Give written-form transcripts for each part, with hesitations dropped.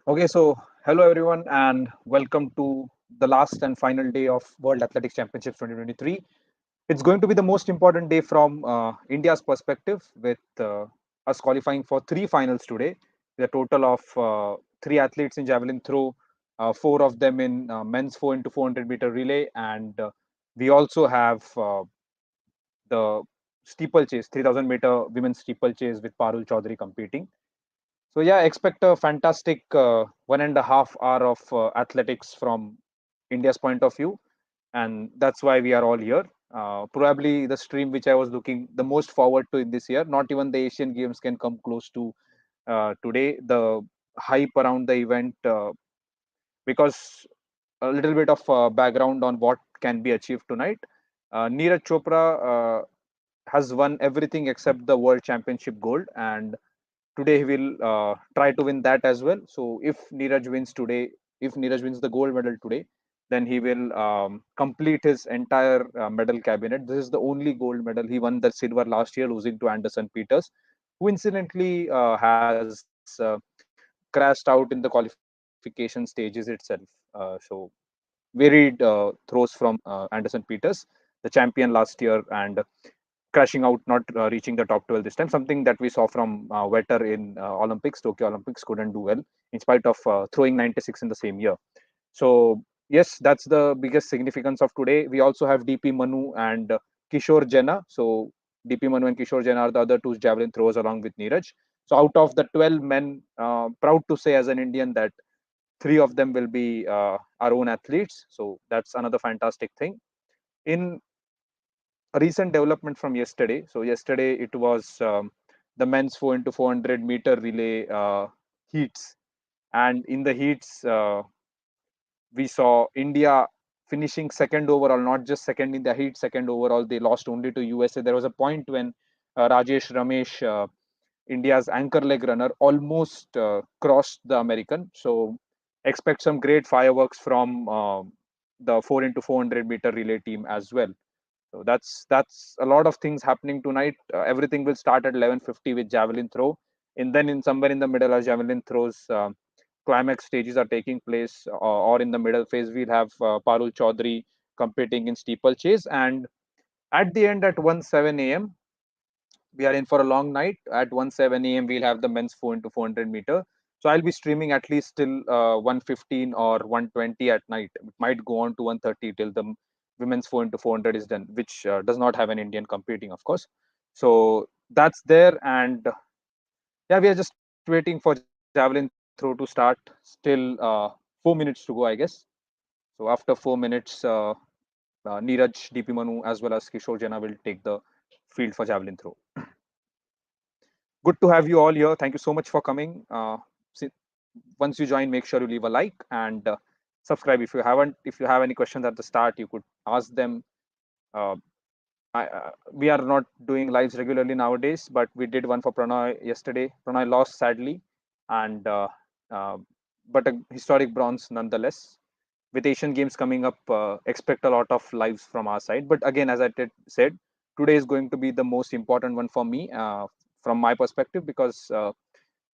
Okay, so hello everyone, and welcome to the last and final day of World Athletics Championships 2023. It's going to be the most important day from India's perspective, with us qualifying for three finals today. The total of three athletes in javelin throw, four of them in men's 4 into 400-meter relay, and we also have the steeplechase, 3,000-meter women's steeplechase with Parul Chaudhary competing. So yeah, expect a fantastic 1.5 hour of athletics from India's point of view, and that's why we are all here. Probably the stream which I was looking the most forward to in this year. Not even the Asian Games can come close to today. The hype around the event, because a little bit of background on what can be achieved tonight. Neeraj Chopra has won everything except the World Championship gold, and today he will try to win that as well. So if Neeraj wins the gold medal today, then he will complete his entire medal cabinet. This is the only gold medal. He won the silver last year, losing to Anderson Peters, who incidentally has crashed out in the qualification stages itself. So varied throws from Anderson Peters, the champion last year, and crashing out, not reaching the top 12 this time. Something that we saw from Vetter in Olympics, Tokyo Olympics, couldn't do well in spite of throwing 96 in the same year. So yes, that's the biggest significance of today. We also have DP Manu and Kishore Jena. So DP Manu and Kishore Jena are the other two javelin throwers along with Neeraj. So out of the 12 men, proud to say as an Indian that three of them will be our own athletes. So that's another fantastic thing. In a recent development from yesterday. So yesterday it was the men's 4 into 400-meter relay heats, and in the heats we saw India finishing second overall, not just second in the heat, second overall. They lost only to USA. There was a point when Rajesh, Ramesh, India's anchor leg runner, almost crossed the American. So expect some great fireworks from the 4 into 400-meter relay team as well. So that's a lot of things happening tonight. Everything will start at 11:50 with javelin throw, and then in somewhere in the middle, as javelin throws climax stages are taking place, or in the middle phase, we'll have Parul Chaudhary competing in steeplechase, and at the end at 1:07 a.m. we are in for a long night. At 1:07 a.m. we'll have the men's 4 into 400-meter. So I'll be streaming at least till 1:15 or 1:20 at night. It might go on to 1:30 till the women's 4 into 400 is done, which does not have an Indian competing, of course. So that's there, and yeah, we are just waiting for javelin throw to start. Still 4 minutes to go, I guess. So after 4 minutes, Neeraj, DP Manu, as well as Kishore Jena will take the field for javelin throw. Good to have you all here. Thank you so much for coming. Once you join, make sure you leave a like and subscribe if you haven't. If you have any questions at the start, you could ask them. Uh, we are not doing lives regularly nowadays, but we did one for Pranay yesterday. Pranay lost sadly, and uh, but a historic bronze nonetheless. With Asian Games coming up, expect a lot of lives from our side. But again, as I said, today is going to be the most important one for me, from my perspective, because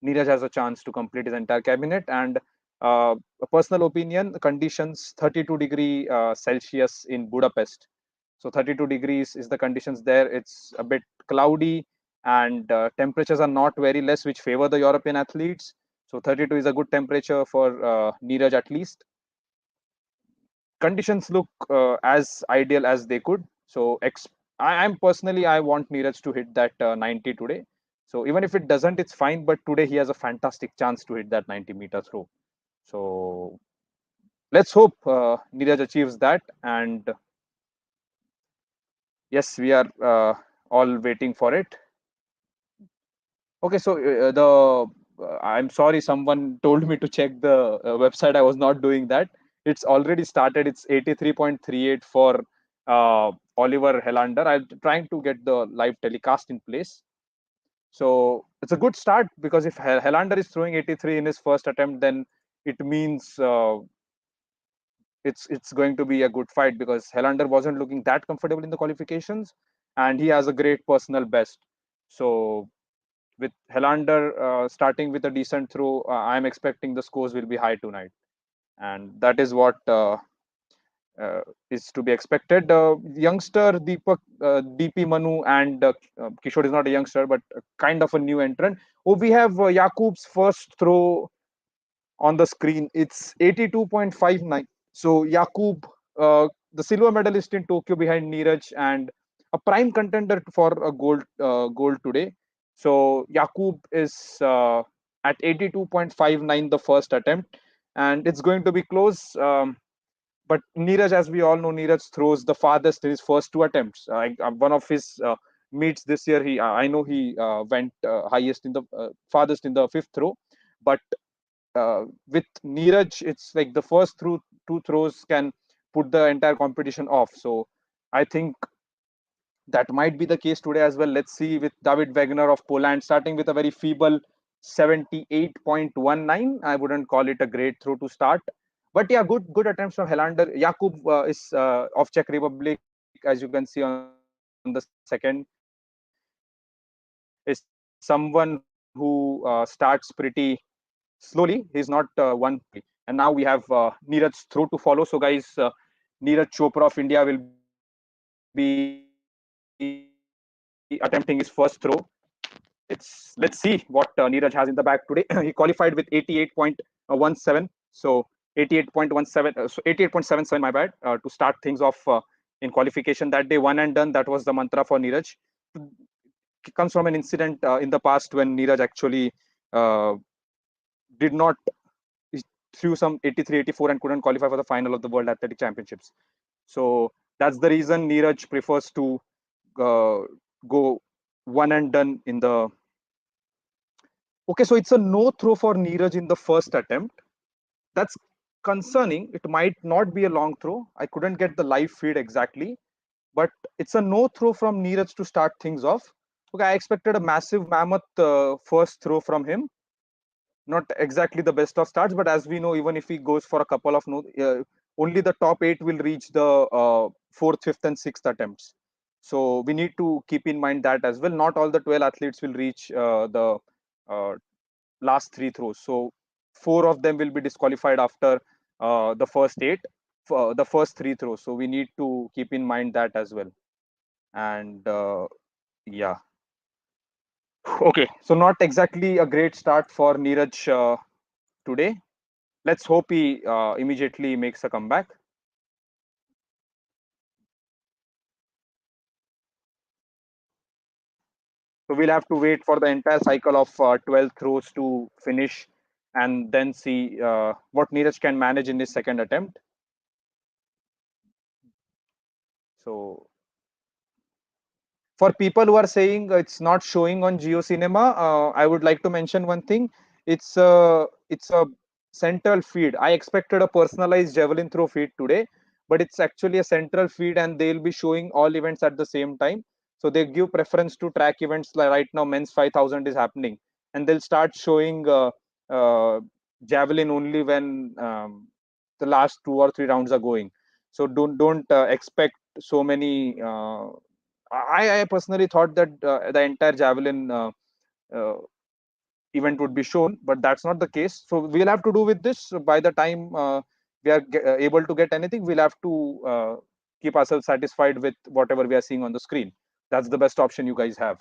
Neeraj has a chance to complete his entire cabinet. And a personal opinion, the conditions 32 degree Celsius in Budapest. So 32 degrees is the conditions there. It's a bit cloudy, and temperatures are not very less, which favor the European athletes. So 32 is a good temperature for Neeraj at least. Conditions look as ideal as they could. So I'm personally, I want Neeraj to hit that 90 today. So even if it doesn't, it's fine. But today he has a fantastic chance to hit that 90-meter throw. So let's hope Neeraj achieves that. And yes, we are all waiting for it. Okay, so I'm sorry, someone told me to check the website. I was not doing that. It's already started. It's 83.38 for Oliver Helander. I'm trying to get the live telecast in place. So it's a good start, because if Helander is throwing 83 in his first attempt, then it means it's going to be a good fight, because Helander wasn't looking that comfortable in the qualifications, and he has a great personal best. So with Helander starting with a decent throw, I'm expecting the scores will be high tonight, and that is what uh, is to be expected. Youngster DP Manu and Kishore is not a youngster, but kind of a new entrant. Oh, we have Yakub's first throw on the screen. It's 82.59. So Yakub, the silver medalist in Tokyo behind Neeraj, and a prime contender for a gold today. So Yakub is at 82.59 the first attempt, and it's going to be close. But Neeraj, as we all know, Neeraj throws the farthest in his first two attempts. One of his meets this year, I know he went highest in the farthest in the fifth throw, but with Neeraj, it's like the first two throws can put the entire competition off. So I think that might be the case today as well. Let's see with David Wagner of Poland starting with a very feeble 78.19. I wouldn't call it a great throw to start. But yeah, good attempts from Helander. Jakub is of Czech Republic, as you can see on the second. Is someone who starts pretty slowly. He's not one to be stopped easily. And now we have Neeraj's throw to follow. So guys, Neeraj Chopra of India will be attempting his first throw. Let's see what Neeraj has in the bag today. He qualified with 88.17. So 88.17, so 88.77, my bad, to start things off in qualification that day. One and done. That was the mantra for Neeraj. It comes from an incident in the past when Neeraj actually uh, did not threw some 83, 84 and couldn't qualify for the final of the World Athletic Championships. So that's the reason Neeraj prefers to uh, go one and done in the. Okay, so it's a no throw for Neeraj in the first attempt. That's concerning. It might not be a long throw. I couldn't get the live feed exactly, but it's a no throw from Neeraj to start things off. Okay, I expected a massive mammoth first throw from him. Not exactly the best of starts, but as we know, even if he goes for a couple of no, only the top eight will reach the fourth, fifth, and sixth attempts. So we need to keep in mind that as well. Not all the 12 athletes will reach the uh, last three throws. So four of them will be disqualified after the first eight, the first three throws. So we need to keep in mind that as well. And yeah, okay. So not exactly a great start for Neeraj today. Let's hope he immediately makes a comeback. So we'll have to wait for the entire cycle of 12 throws to finish and then see what Neeraj can manage in his second attempt. So for people who are saying it's not showing on Geo Cinema, I would like to mention one thing. It's a central feed. I expected a personalized Javelin throw feed today, but it's actually a central feed, and they'll be showing all events at the same time. So they give preference to track events. Like right now, men's 5,000 is happening, and they'll start showing uh, Javelin only when the last two or three rounds are going. So don't expect so many. I personally thought that the entire javelin uh, event would be shown, but that's not the case. So we'll have to do with this. By the time we are able to get anything, we'll have to keep ourselves satisfied with whatever we are seeing on the screen. That's the best option you guys have.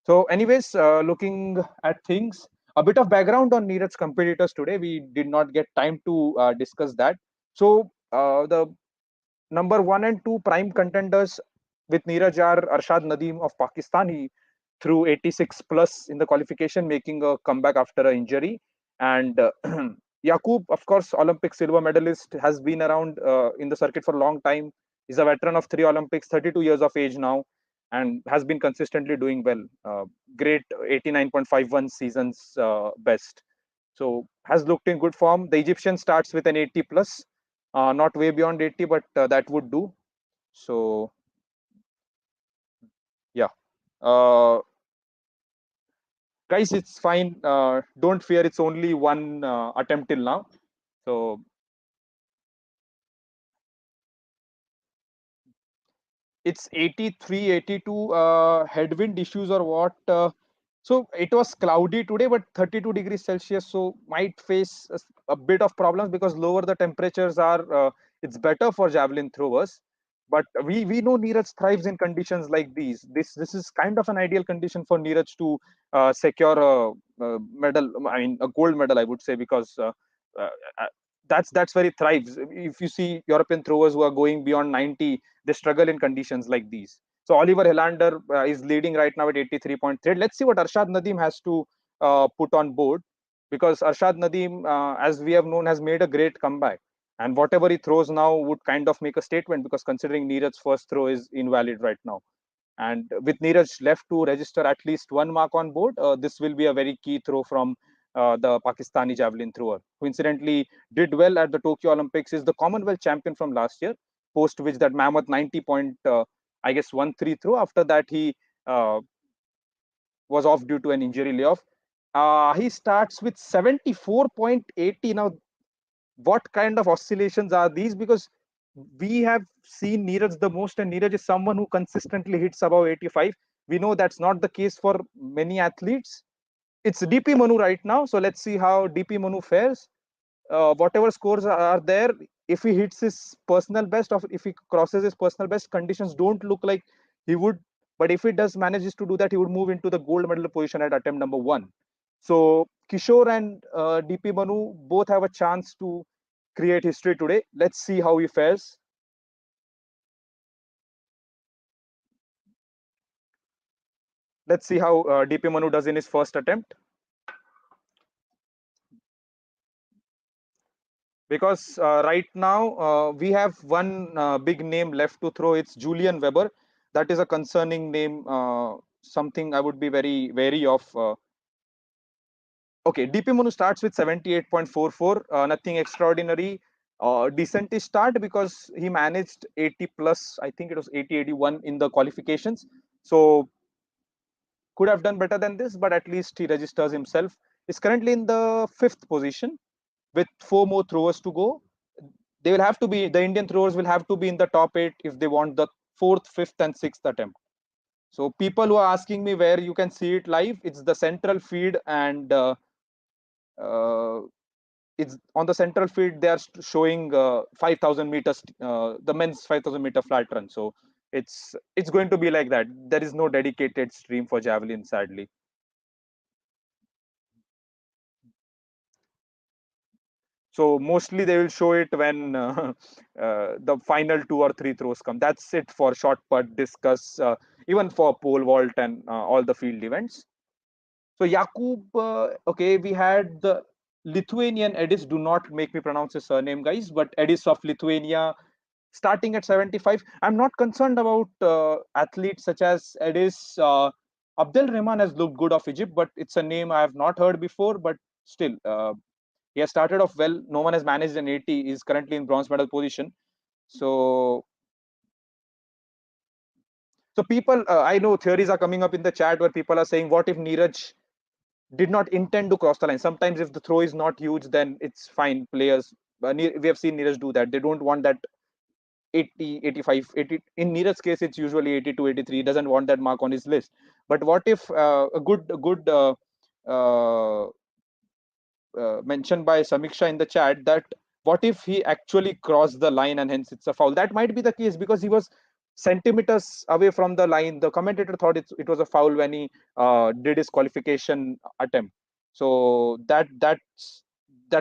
So, anyways, looking at things, a bit of background on Neeraj's competitors today. We did not get time to discuss that. So, the number one and two prime contenders with Neeraj are Arshad Nadeem of Pakistan. He threw 86 plus in the qualification, making a comeback after an injury. And Yakub, of course, Olympic silver medalist, has been around in the circuit for a long time. He's a veteran of three Olympics, 32 years of age now, and has been consistently doing well. Great 89.51 seasons best. So has looked in good form. The Egyptian starts with an 80 plus, not way beyond 80, but that would do. So yeah, uh, guys, it's fine. Don't fear. It's only one attempt till now. So it's 83, 82 headwind issues or what. So it was cloudy today, but 32 degrees Celsius, so might face a bit of problems because lower the temperatures are, it's better for javelin throwers. But we know Neeraj thrives in conditions like these. This is kind of an ideal condition for Neeraj to secure a medal. I mean, a gold medal, I would say, because uh, uh, that's where he thrives. If you see European throwers who are going beyond 90, they struggle in conditions like these. So Oliver Helander is leading right now at 83.3. Let's see what Arshad Nadeem has to put on board, because Arshad Nadeem, as we have known, has made a great comeback. And whatever he throws now would kind of make a statement, because considering Neeraj's first throw is invalid right now. And with Neeraj left to register at least one mark on board, this will be a very key throw from the Pakistani javelin thrower, who incidentally did well at the Tokyo Olympics, is the Commonwealth champion from last year, post which that mammoth 90 point, I guess, 1-3 throw. After that, he uh, was off due to an injury layoff. He starts with 74.80. Now, what kind of oscillations are these? Because we have seen Neeraj the most, and Neeraj is someone who consistently hits above 85. We know that's not the case for many athletes. It's DP Manu right now, so let's see how DP Manu fares. Whatever scores are there, if he hits his personal best or if he crosses his personal best, conditions don't look like he would. But if he does manages to do that, he would move into the gold medal position at attempt number one. So Kishore and DP Manu both have a chance to create history today. Let's see how he fares. Let's see how DP Manu does in his first attempt. Because right now we have one big name left to throw. It's Julian Weber. That is a concerning name. Something I would be very wary of. Okay, DP Manu starts with 78.44. Nothing extraordinary. Decent start because he managed 80 plus. I think it was 80-81 in the qualifications. So could have done better than this, but at least he registers himself. Is currently in the fifth position with four more throwers to go. They will have to be, the Indian throwers will have to be in the top eight if they want the fourth, fifth, and sixth attempt. So people who are asking me where you can see it live, it's the central feed, and uh, it's on the central feed. They are showing 5,000 meters, the men's 5,000 meter flat run. So it's going to be like that. There is no dedicated stream for javelin, sadly. So mostly they will show it when the final two or three throws come. That's it for shot put, discus, even for pole vault and all the field events. So Jakub, okay, we had the Lithuanian Edis. Do not make me pronounce his surname, guys. But Edis of Lithuania, starting at 75. I'm not concerned about athletes such as Edis. Abdel Rahman has looked good of Egypt, but it's a name I have not heard before. But still, he has started off well. No one has managed an 80. He's currently in bronze medal position. So, so people, I know theories are coming up in the chat where people are saying, what if Neeraj did not intend to cross the line? Sometimes if the throw is not huge, then it's fine. Players, we have seen Neeraj do that. They don't want that 80, 85, 80. In Neeraj's case, it's usually 82, 83. He doesn't want that mark on his list. But what if a good uh, mentioned by Samiksha in the chat, that what if he actually crossed the line and hence it's a foul? That might be the case because he was centimeters away from the line. The commentator thought it was a foul when he did his qualification attempt. So that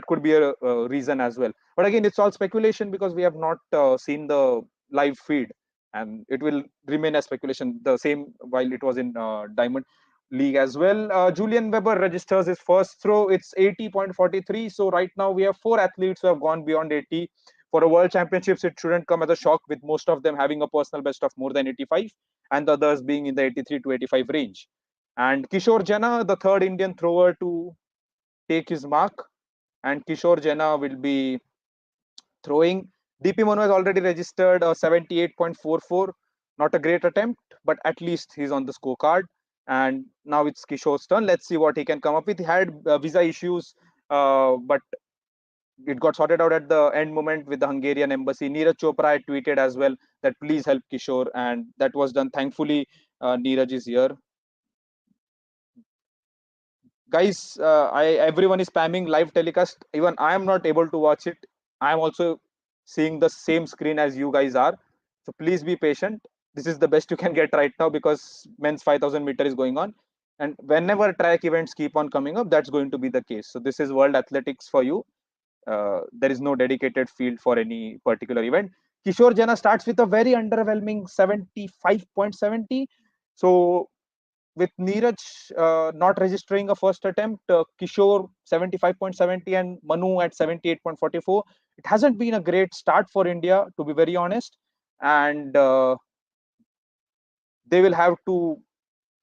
could be a reason as well. But again, it's all speculation because we have not seen the live feed, and it will remain as speculation. The same while it was in Diamond League as well. Julian Weber registers his first throw. It's 80.43. So right now we have four athletes who have gone beyond 80. For a World Championships, it shouldn't come as a shock, with most of them having a personal best of more than 85, and the others being in the 83 to 85 range. And Kishore Jena, the third Indian thrower to take his mark, and Kishore Jena will be throwing. DP Manu has already registered a 78.44. Not a great attempt, but at least he's on the scorecard. And now it's Kishore's turn. Let's see what he can come up with. He had visa issues, but it got sorted out at the end moment with the Hungarian embassy. Neeraj Chopra had tweeted as well that please help Kishore, and that was done. Thankfully, Neeraj is here. guys, everyone is spamming live telecast. Even I am not able to watch it. I am also seeing the same screen as you guys are. So please be patient. This is the best you can get right now because men's 5,000 meter is going on, and whenever track events keep on coming up, that's going to be the case. So this is world athletics for you. There is no dedicated field for any particular event. Kishore Jena starts with a very underwhelming 75.70. So with Neeraj not registering a first attempt, Kishore 75.70 and Manu at 78.44. It hasn't been a great start for India, to be very honest, and they will have to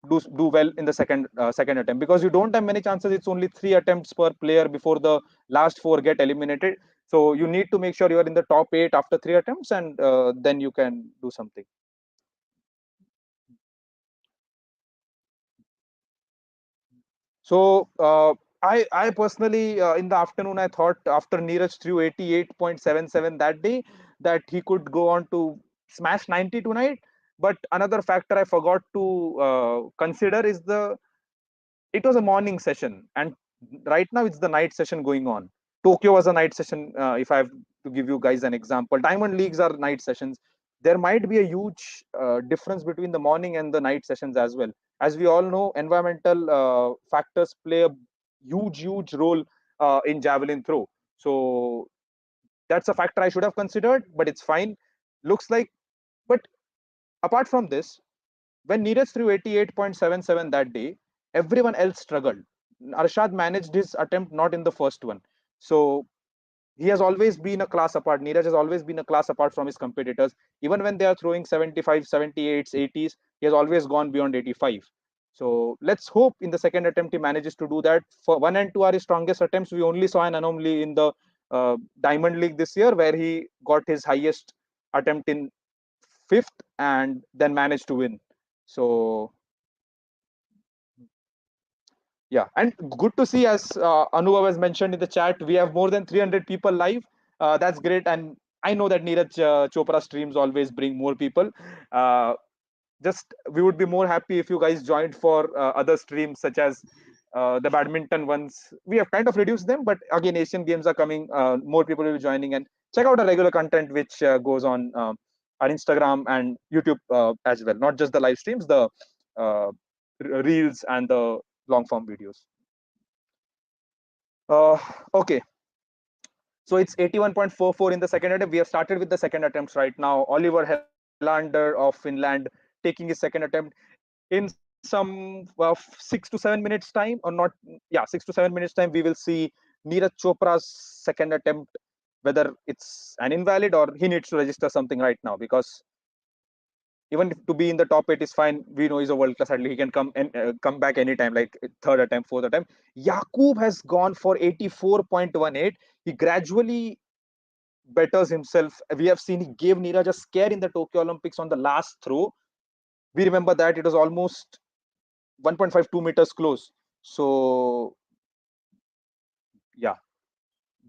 do well in the second attempt because you don't have many chances. It's only 3 attempts per player before the last 4 get eliminated. So you need to make sure you are in the top 8 after 3 attempts, and then you can do something. So I personally in the afternoon I thought after Neeraj threw 88.77 that day that he could go on to smash 90 tonight. But another factor I forgot to consider is the it was a morning session, and right now it's the night session going on. Tokyo was a night session. If I have to give you guys an example, Diamond Leagues are night sessions. There might be a huge difference between the morning and the night sessions as well. As we all know, environmental factors play a huge role in javelin throw. So that's a factor I should have considered, but it's fine. Looks like, but apart from this, when Neeraj threw 88.77 that day, everyone else struggled. Arshad managed his attempt not in the first one. So he has always been a class apart. Neeraj has always been a class apart from his competitors. Even when they are throwing 75, 78s, 80s, he has always gone beyond 85. So let's hope in the second attempt he manages to do that. For 1 and 2 are his strongest attempts. We only saw an anomaly in the Diamond League this year where he got his highest attempt in fifth and then managed to win. So yeah, and good to see, as Anubhav has mentioned in the chat, we have more than 300 people live. That's great, and I know that Neeraj Chopra streams always bring more people. Uh, just we would be more happy if you guys joined for other streams such as the badminton ones. We have kind of reduced them, but again, Asian Games are coming. More people will be joining, and check out our regular content which goes on our Instagram and YouTube as well. Not just the live streams, the uh, reels and the long form videos. Uh, okay, so it's 81.44 in the second attempt. We have started with the second attempts right now. Oliver Helander of Finland taking his second attempt in some 6 to 7 minutes time, or not? Yeah, 6 to 7 minutes time. We will see Neeraj Chopra's second attempt, whether it's an invalid or he needs to register something right now because even if to be in the top 8 is fine. We know he's a world class athlete. He can come and come back anytime, like third attempt, fourth attempt. Yakub has gone for 84.18. He gradually betters himself. We have seen he gave Neeraj a scare in the Tokyo Olympics on the last throw. We remember that it was almost 1.52 meters close. So yeah,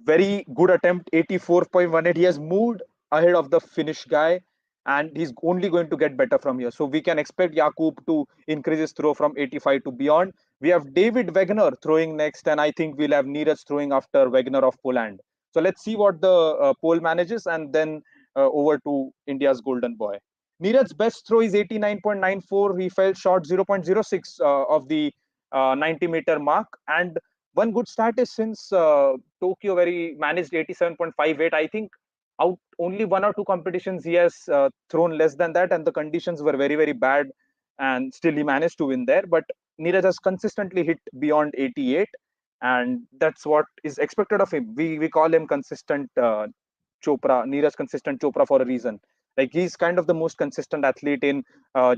very good attempt, 84.18. He has moved ahead of the Finnish guy, and he's only going to get better from here. So we can expect Jakub to increase his throw from 85 to beyond. We have David Wagner throwing next, and I think we'll have Neeraj throwing after Wagner of Poland. So let's see what the poll manages, and then over to India's golden boy. Neeraj's best throw is 89.94. He fell short 0.06 of the 90-meter mark, and one good start is since Tokyo, where he managed 87.58. I think out only 1 or 2 competitions he has thrown less than that, and the conditions were very bad, and still he managed to win there. But Neeraj has consistently hit beyond 88, and that's what is expected of him. We call him consistent Chopra, Neeraj consistent Chopra for a reason. Like he's kind of the most consistent athlete in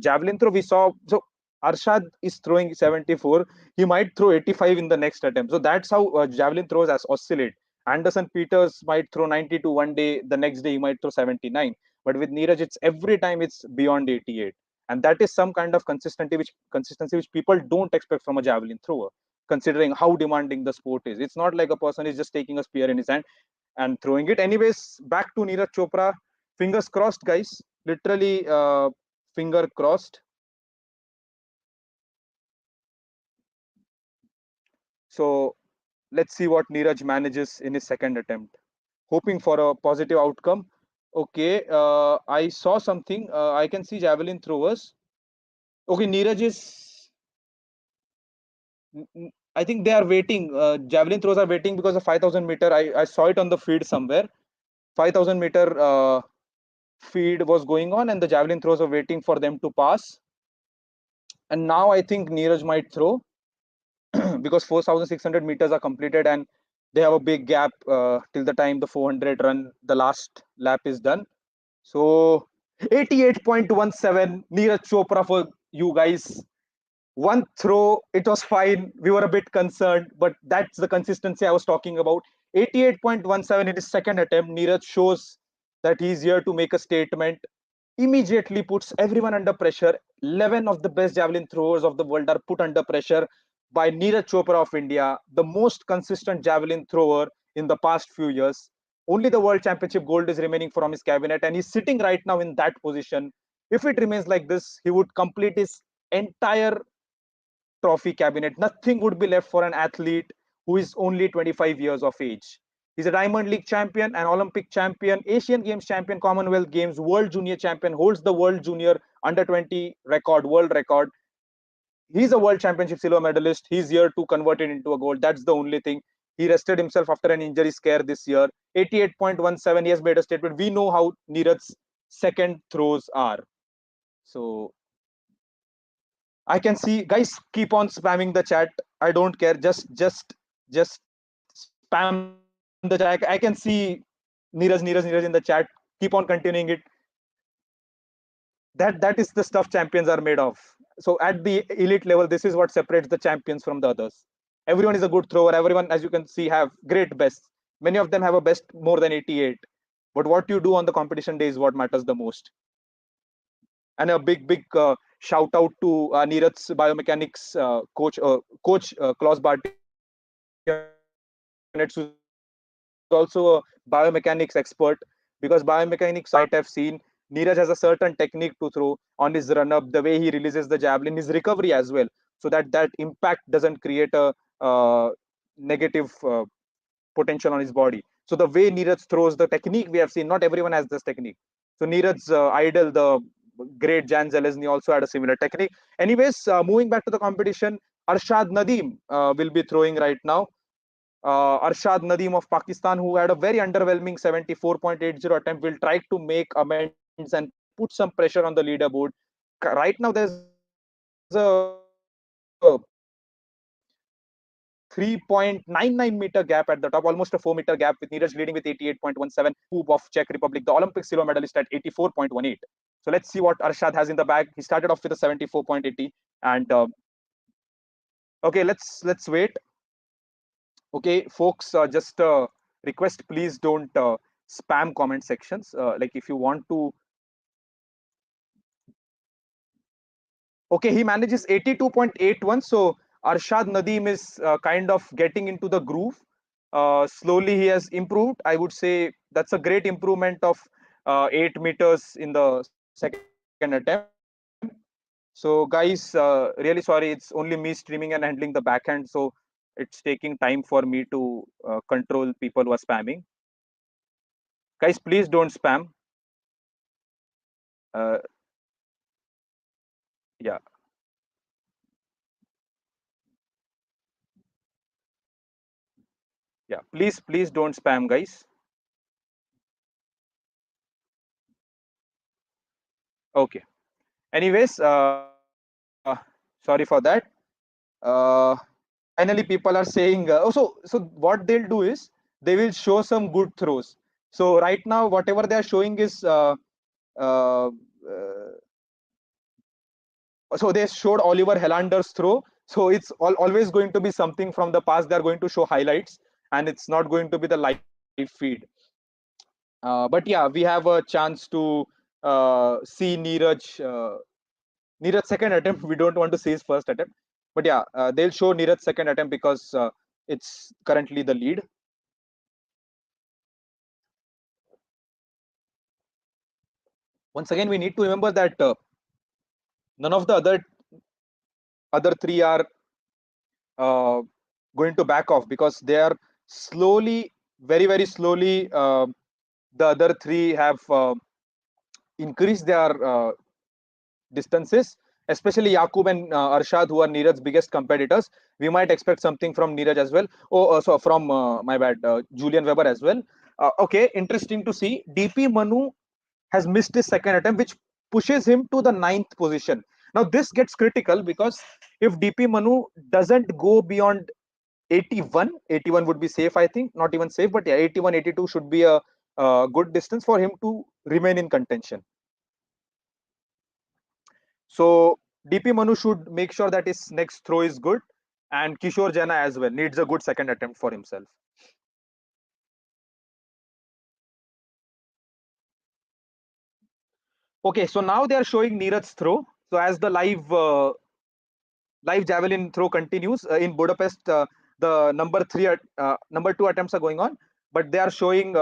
javelin throw. We saw so Arshad is throwing 74. He might throw 85 in the next attempt. So that's how javelin throws as oscillate. Anderson Peters might throw 92 one day, the next day he might throw 79. But with Neeraj, it's every time it's beyond 88, and that is some kind of consistency which people don't expect from a javelin thrower, considering how demanding the sport is. It's not like a person is just taking a spear in his hand and throwing it. Anyways, back to Neeraj Chopra. Fingers crossed, guys. Literally, finger crossed. So let's see what Neeraj manages in his second attempt. Hoping for a positive outcome. Okay, I saw something. I can see javelin throwers. Okay, Neeraj is. I think they are waiting. Javelin throws are waiting because of 5,000 meter. I saw it on the feed somewhere. 5,000 meter feed was going on, and the javelin throws are waiting for them to pass. And now I think Neeraj might throw because 4,600 meters are completed, and they have a big gap till the time the 400 run, the last lap is done. So 88.17, Neeraj Chopra for you guys. One throw, it was fine. We were a bit concerned, but that's the consistency I was talking about. 88.17 in his second attempt. Neeraj shows that he's here to make a statement. Immediately puts everyone under pressure. 11 of the best javelin throwers of the world are put under pressure by Neeraj Chopra of India, the most consistent javelin thrower in the past few years. Only the World Championship gold is remaining from his cabinet, and he's sitting right now in that position. If it remains like this, he would complete his entire trophy cabinet. Nothing would be left for an athlete who is only 25 years of age. He's a Diamond League champion, an Olympic champion, Asian Games champion, Commonwealth Games, World Junior champion, holds the World Junior under 20 record, world record. He's a World Championship silver medalist. He's here to convert it into a gold. That's the only thing. He rested himself after an injury scare this year. 88.17, he has made a statement. We know how Neeraj's second throws are. So I can see guys keep on spamming the chat. I don't care. Just spam the chat. I can see Neeraj in the chat. Keep on continuing it. That is the stuff champions are made of. So at the elite level, this is what separates the champions from the others. Everyone is a good thrower. Everyone, as you can see, have great bests. Many of them have a best more than 88. But what you do on the competition day is what matters the most. And a big shout out to Neeraj's biomechanics coach Klaus Bartionet, who's also a biomechanics expert. Because biomechanics might have seen Neeraj has a certain technique to throw on his run up, the way he releases the javelin, his recovery as well, so that impact doesn't create a negative potential on his body. So the way Neeraj throws, the technique we have seen, not everyone has this technique. So Neeraj's idol, the great Jan Zelezny, also had a similar technique. Anyways, moving back to the competition, Arshad Nadeem will be throwing right now. Arshad Nadeem of Pakistan, who had a very underwhelming 74.80 attempt, will try to make amends and put some pressure on the leaderboard. Right now, there's a 3.99 meter gap at the top, almost a 4 meter gap with Neeraj leading with 88.17. Pub of Czech Republic, the Olympic silver medalist at 84.18. So let's see what Arshad has in the bag. He started off with a 74.80, and okay, let's wait. Okay, folks, just request, please don't spam comment sections. Like if you want to. Okay, he manages 82.81. So Arshad Nadeem is kind of getting into the groove. Slowly he has improved. I would say that's a great improvement of 8 meters in the second attempt. So guys, really sorry, it's only me streaming and handling the backhand. So it's taking time for me to control people who are spamming. Guys, please don't spam. Uh, yeah, yeah. Please don't spam, guys. Okay. Anyways, sorry for that. Finally, people are saying, so what they'll do is they will show some good throws. So right now, whatever they are showing is, uh, so they showed Oliver Helander's throw. So it's always going to be something from the past. They're going to show highlights, and it's not going to be the live feed. But yeah, we have a chance to see Neeraj's second attempt. We don't want to see his first attempt, but yeah, they'll show Neeraj's second attempt because it's currently the lead. Once again, we need to remember that none of the other three are uh, going to back off because they are slowly, very, very slowly. The other three have increased their distances, especially Yakub and Arshad, who are Neeraj's biggest competitors. We might expect something from Neeraj as well. Oh, so from my bad, Julian Weber as well. Okay, interesting to see. DP Manu has missed his second attempt, which pushes him to the ninth position. Now, this gets critical because if DP Manu doesn't go beyond 81, 81 would be safe, I think. Not even safe, but yeah, 81, 82 should be a good distance for him to remain in contention. So DP Manu should make sure that his next throw is good, and Kishore Jena as well needs a good second attempt for himself. Okay, so now they are showing Neeraj's throw. So as the live javelin throw continues in Budapest, the number two attempts are going on, but they are showing.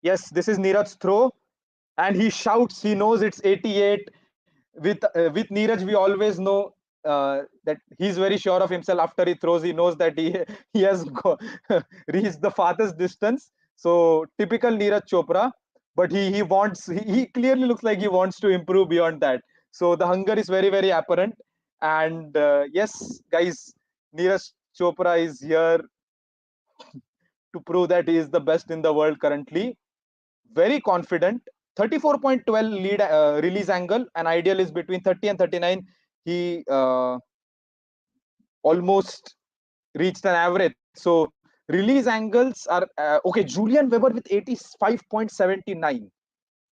Yes, this is Neeraj's throw, and he shouts. He knows it's 88. With Neeraj, we always know that he's very sure of himself. After he throws, he knows that he has reached the farthest distance. So typical Neeraj Chopra, but he clearly looks like he wants to improve beyond that. So the hunger is very, very apparent. And yes, guys, Neeraj Chopra is here to prove that he is the best in the world currently. Very confident. 34.12 lead release angle, and ideal is between 30 and 39. He almost reached an average. So release angles are okay. Julian Weber with 85.79.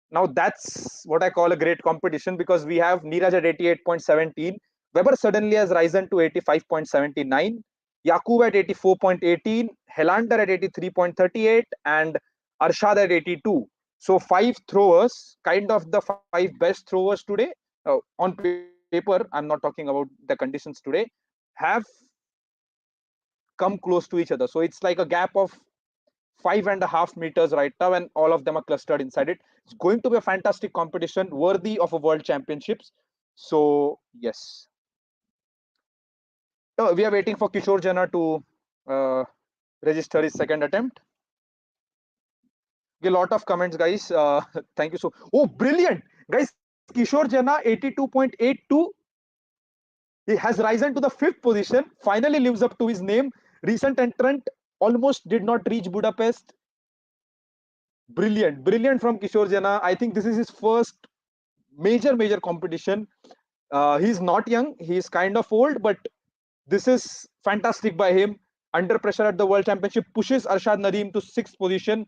Now that's what I call a great competition because we have Neeraj at 88.17. Weber suddenly has risen to 85.79. Yakub at 84.18. Helander at 83.38. And Arshad at 82. So five throwers, kind of the five best throwers today on paper. I'm not talking about the conditions today. Have come close to each other. So it's like a gap of 5.5 meters right now, and all of them are clustered inside it. It's going to be a fantastic competition, worthy of a world championships. So yes, we are waiting for Kishore Jena to uh, register his second attempt. A lot of comments, guys. Thank you so. Oh, brilliant, guys! Kishore Jena 82.82. He has risen to the fifth position. Finally, lives up to his name. Recent entrant almost did not reach Budapest. Brilliant, brilliant from Kishore Jena. I think this is his first major competition. He's not young, he's kind of old, but this is fantastic by him. Under pressure at the world championship, pushes Arshad Nadeem to sixth position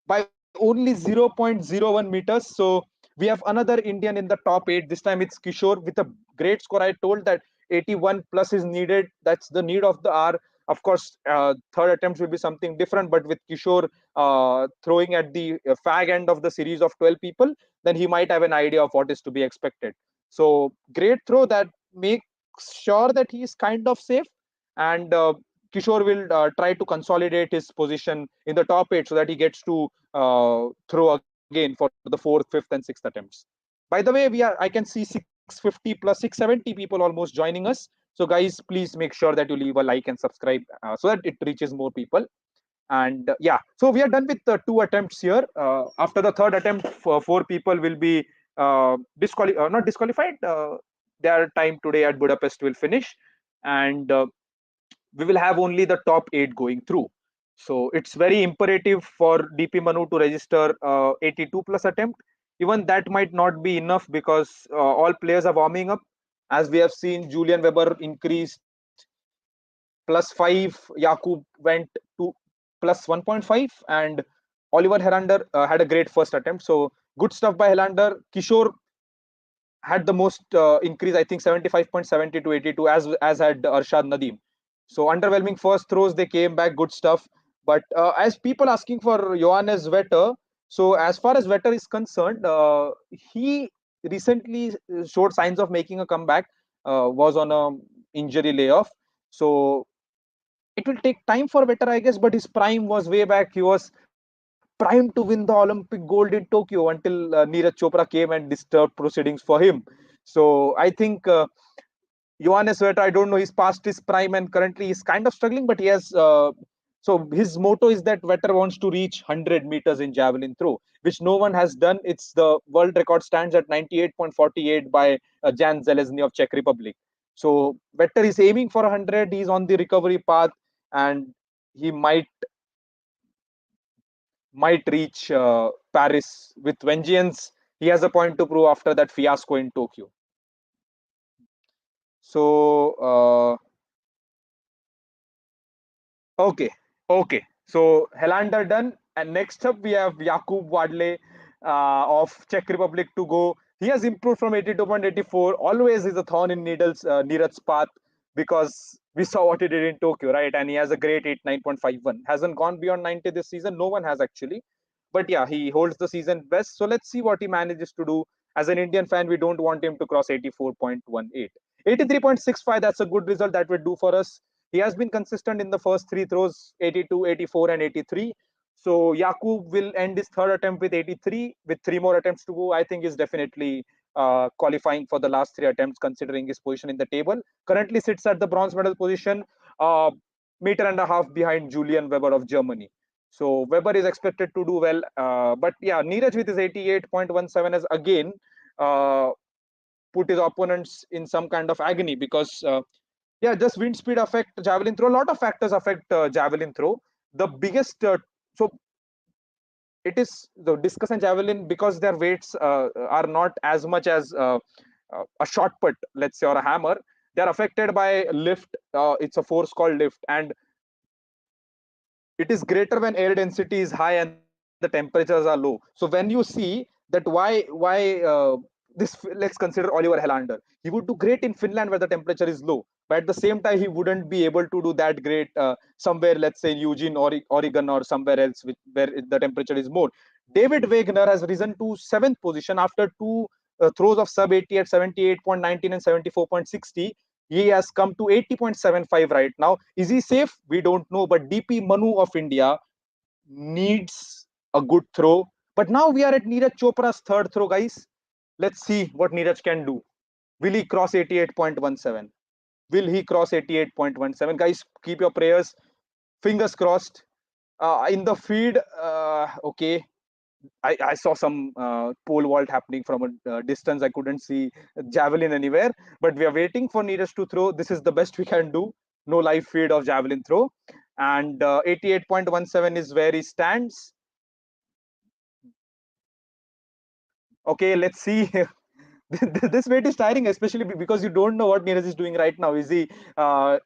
by only 0.01 meters. So we have another Indian in the top eight. This time it's Kishore with a great score. I told that 81 plus is needed. That's the need of the hour. Of course, third attempts will be something different, but with Kishore throwing at the fag end of the series of 12 people, then he might have an idea of what is to be expected. So great throw that makes sure that he is kind of safe, and Kishore will try to consolidate his position in the top eight so that he gets to throw again for the fourth, fifth, and sixth attempts. By the way, I can see 650 plus 670 people almost joining us. So guys, please make sure that you leave a like and subscribe so that it reaches more people. And yeah, so we are done with the two attempts here. After the third attempt, four people will be not disqualified. Their time today at Budapest will finish, and we will have only the top eight going through. So it's very imperative for DP Manu to register 82 plus attempt. Even that might not be enough because all players are warming up. As we have seen, Julian Weber increased plus 5, Yakub went to plus 1.5, and Oliver Helander had a great first attempt. So good stuff by Helander. Kishore had the most increase, I think 75.70 to 82, as had Arshad Nadeem. So underwhelming first throws, they came back, good stuff. But as people asking for Johannes Vetter, so as far as Vetter is concerned, he recently showed signs of making a comeback, was on a injury layoff. So it will take time for Vetter, I guess, but his prime was way back. He was primed to win the Olympic gold in Tokyo until Neeraj Chopra came and disturbed proceedings for him. So I think Johannes Vetter, I don't know, he's past his prime and currently he's kind of struggling, but he has. So his motto is that Vetter wants to reach 100 meters in javelin throw, which no one has done. It's the world record stands at 98.48 by Jan Zelezny of Czech Republic. So Vetter is aiming for 100. He's on the recovery path, and he might reach Paris with vengeance. He has a point to prove after that fiasco in Tokyo. So okay, okay. So Helander done, and next up we have Jakub Wadle of Czech Republic to go. He has improved from 82.84. Always is a thorn in needles, Neeraj's path, because we saw what he did in Tokyo, right? And he has a great 89.51. Hasn't gone beyond 90 this season. No one has actually. But yeah, he holds the season best. So let's see what he manages to do. As an Indian fan, we don't want him to cross 84.18. 83.65, that's a good result that would do for us. He has been consistent in the first three throws, 82, 84, and 83. So Jakub will end his third attempt with 83. With three more attempts to go, I think he's definitely qualifying for the last three attempts, considering his position in the table. Currently sits at the bronze medal position, meter and a half behind Julian Weber of Germany. So Weber is expected to do well. But yeah, Neeraj with his 88.17 has again uh, put his opponents in some kind of agony because yeah, just wind speed affect javelin throw. A lot of factors affect javelin throw. The biggest so it is the discus and javelin, because their weights are not as much as a shot put, let's say, or a hammer. They're affected by lift. It's a force called lift, and it is greater when air density is high and the temperatures are low. So when you see that, why this, let's consider Oliver Helander. He would do great in Finland where the temperature is low, but at the same time he wouldn't be able to do that great somewhere, let's say in Eugene, Oregon, or somewhere else where the temperature is more. David Wagner has risen to seventh position after two throws of sub 80 at 78.19 and 74.60. He has come to 80.75 right now. Is he safe? We don't know. But DP Manu of India needs a good throw. But now we are at Neeraj Chopra's third throw, guys. Let's see what Neeraj can do. Will he cross 88.17? Will he cross 88.17? Guys, keep your prayers. Fingers crossed. In the feed, okay, I saw some pole vault happening from a distance. I couldn't see javelin anywhere, but we are waiting for Neeraj to throw. This is the best we can do. No live feed of javelin throw, and 88.17 is where he stands. Okay, let's see. This weight is tiring, especially because you don't know what Neeraj is doing right now. Is he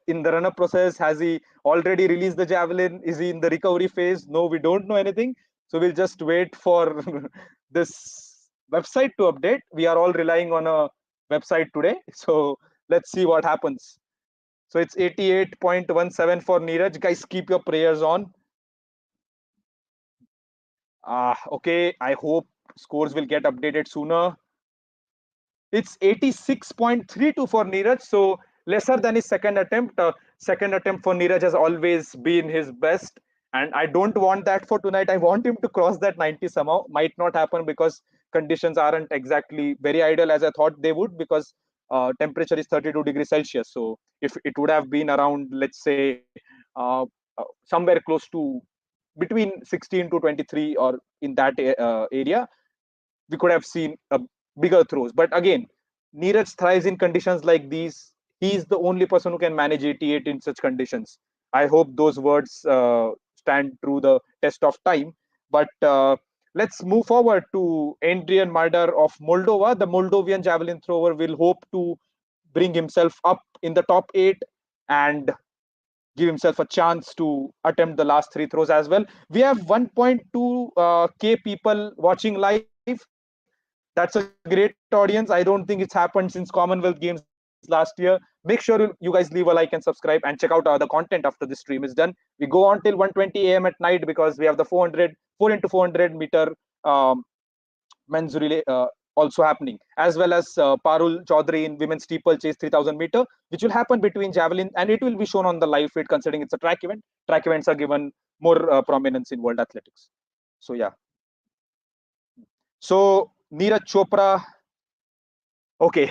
in the run-up process? Has he already released the javelin? Is he in the recovery phase? No, we don't know anything. So we'll just wait for this website to update. We are all relying on a website today. So let's see what happens. So it's 88.17 for Neeraj. Guys, keep your prayers on. Okay, I hope scores will get updated sooner. It's 86.32 for Neeraj, so lesser than his second attempt. Second attempt for Neeraj has always been his best, and I don't want that for tonight. I want him to cross that 90 somehow. Might not happen because conditions aren't exactly very ideal as I thought they would, because temperature is 32 degrees Celsius. So if it would have been around, let's say, somewhere close to between 16 to 23 or in that area, we could have seen a bigger throws. But again, Neeraj thrives in conditions like these. He is the only person who can manage 88 in such conditions. I hope those words stand through the test of time. But let's move forward to Adrian Mardar of Moldova. The Moldovan javelin thrower will hope to bring himself up in the top eight and give himself a chance to attempt the last three throws as well. We have 1.2 k people watching live. That's a great audience. I don't think it's happened since Commonwealth Games last year. Make sure you guys leave a like and subscribe and check out the content after this stream is done. We go on till 1:20 a.m. at night because we have the 4 into 400 meter men's relay also happening, as well as Parul Chaudhary in women's steeplechase 3000 meter, which will happen between javelin, and it will be shown on the live feed considering it's a track event. Track events are given more prominence in world athletics. So yeah. So Neeraj Chopra. Okay.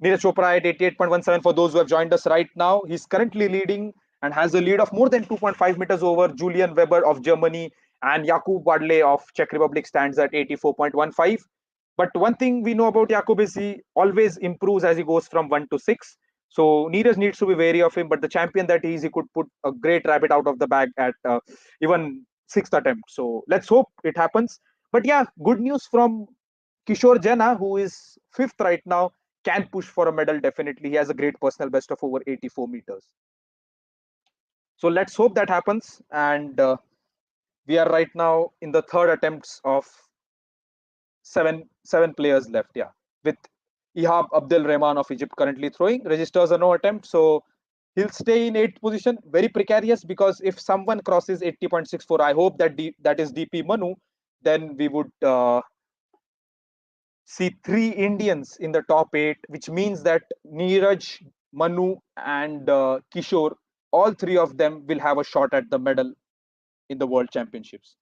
Neeraj Chopra at 88.17 for those who have joined us right now. He's currently leading and has a lead of more than 2.5 meters over Julian Weber of Germany, and Jakub Wadley of Czech Republic stands at 84.15. But one thing we know about Jakub is he always improves as he goes from 1 to 6. So Neeraj needs to be wary of him. But the champion that he is, he could put a great rabbit out of the bag at even sixth attempt. So let's hope it happens. But yeah, good news from Kishore Jena, who is fifth right now, can push for a medal definitely. He has a great personal best of over 84 meters. So let's hope that happens. And we are right now in the third attempts of seven players left. Yeah, with Ihab Abdel Rahman of Egypt currently throwing, registers a no attempt. So he'll stay in eighth position. Very precarious because if someone crosses 80.64, I hope that that is DP Manu, then we would see three Indians in the top eight, which means that Neeraj, Manu, and Kishore, all three of them will have a shot at the medal in the World Championships.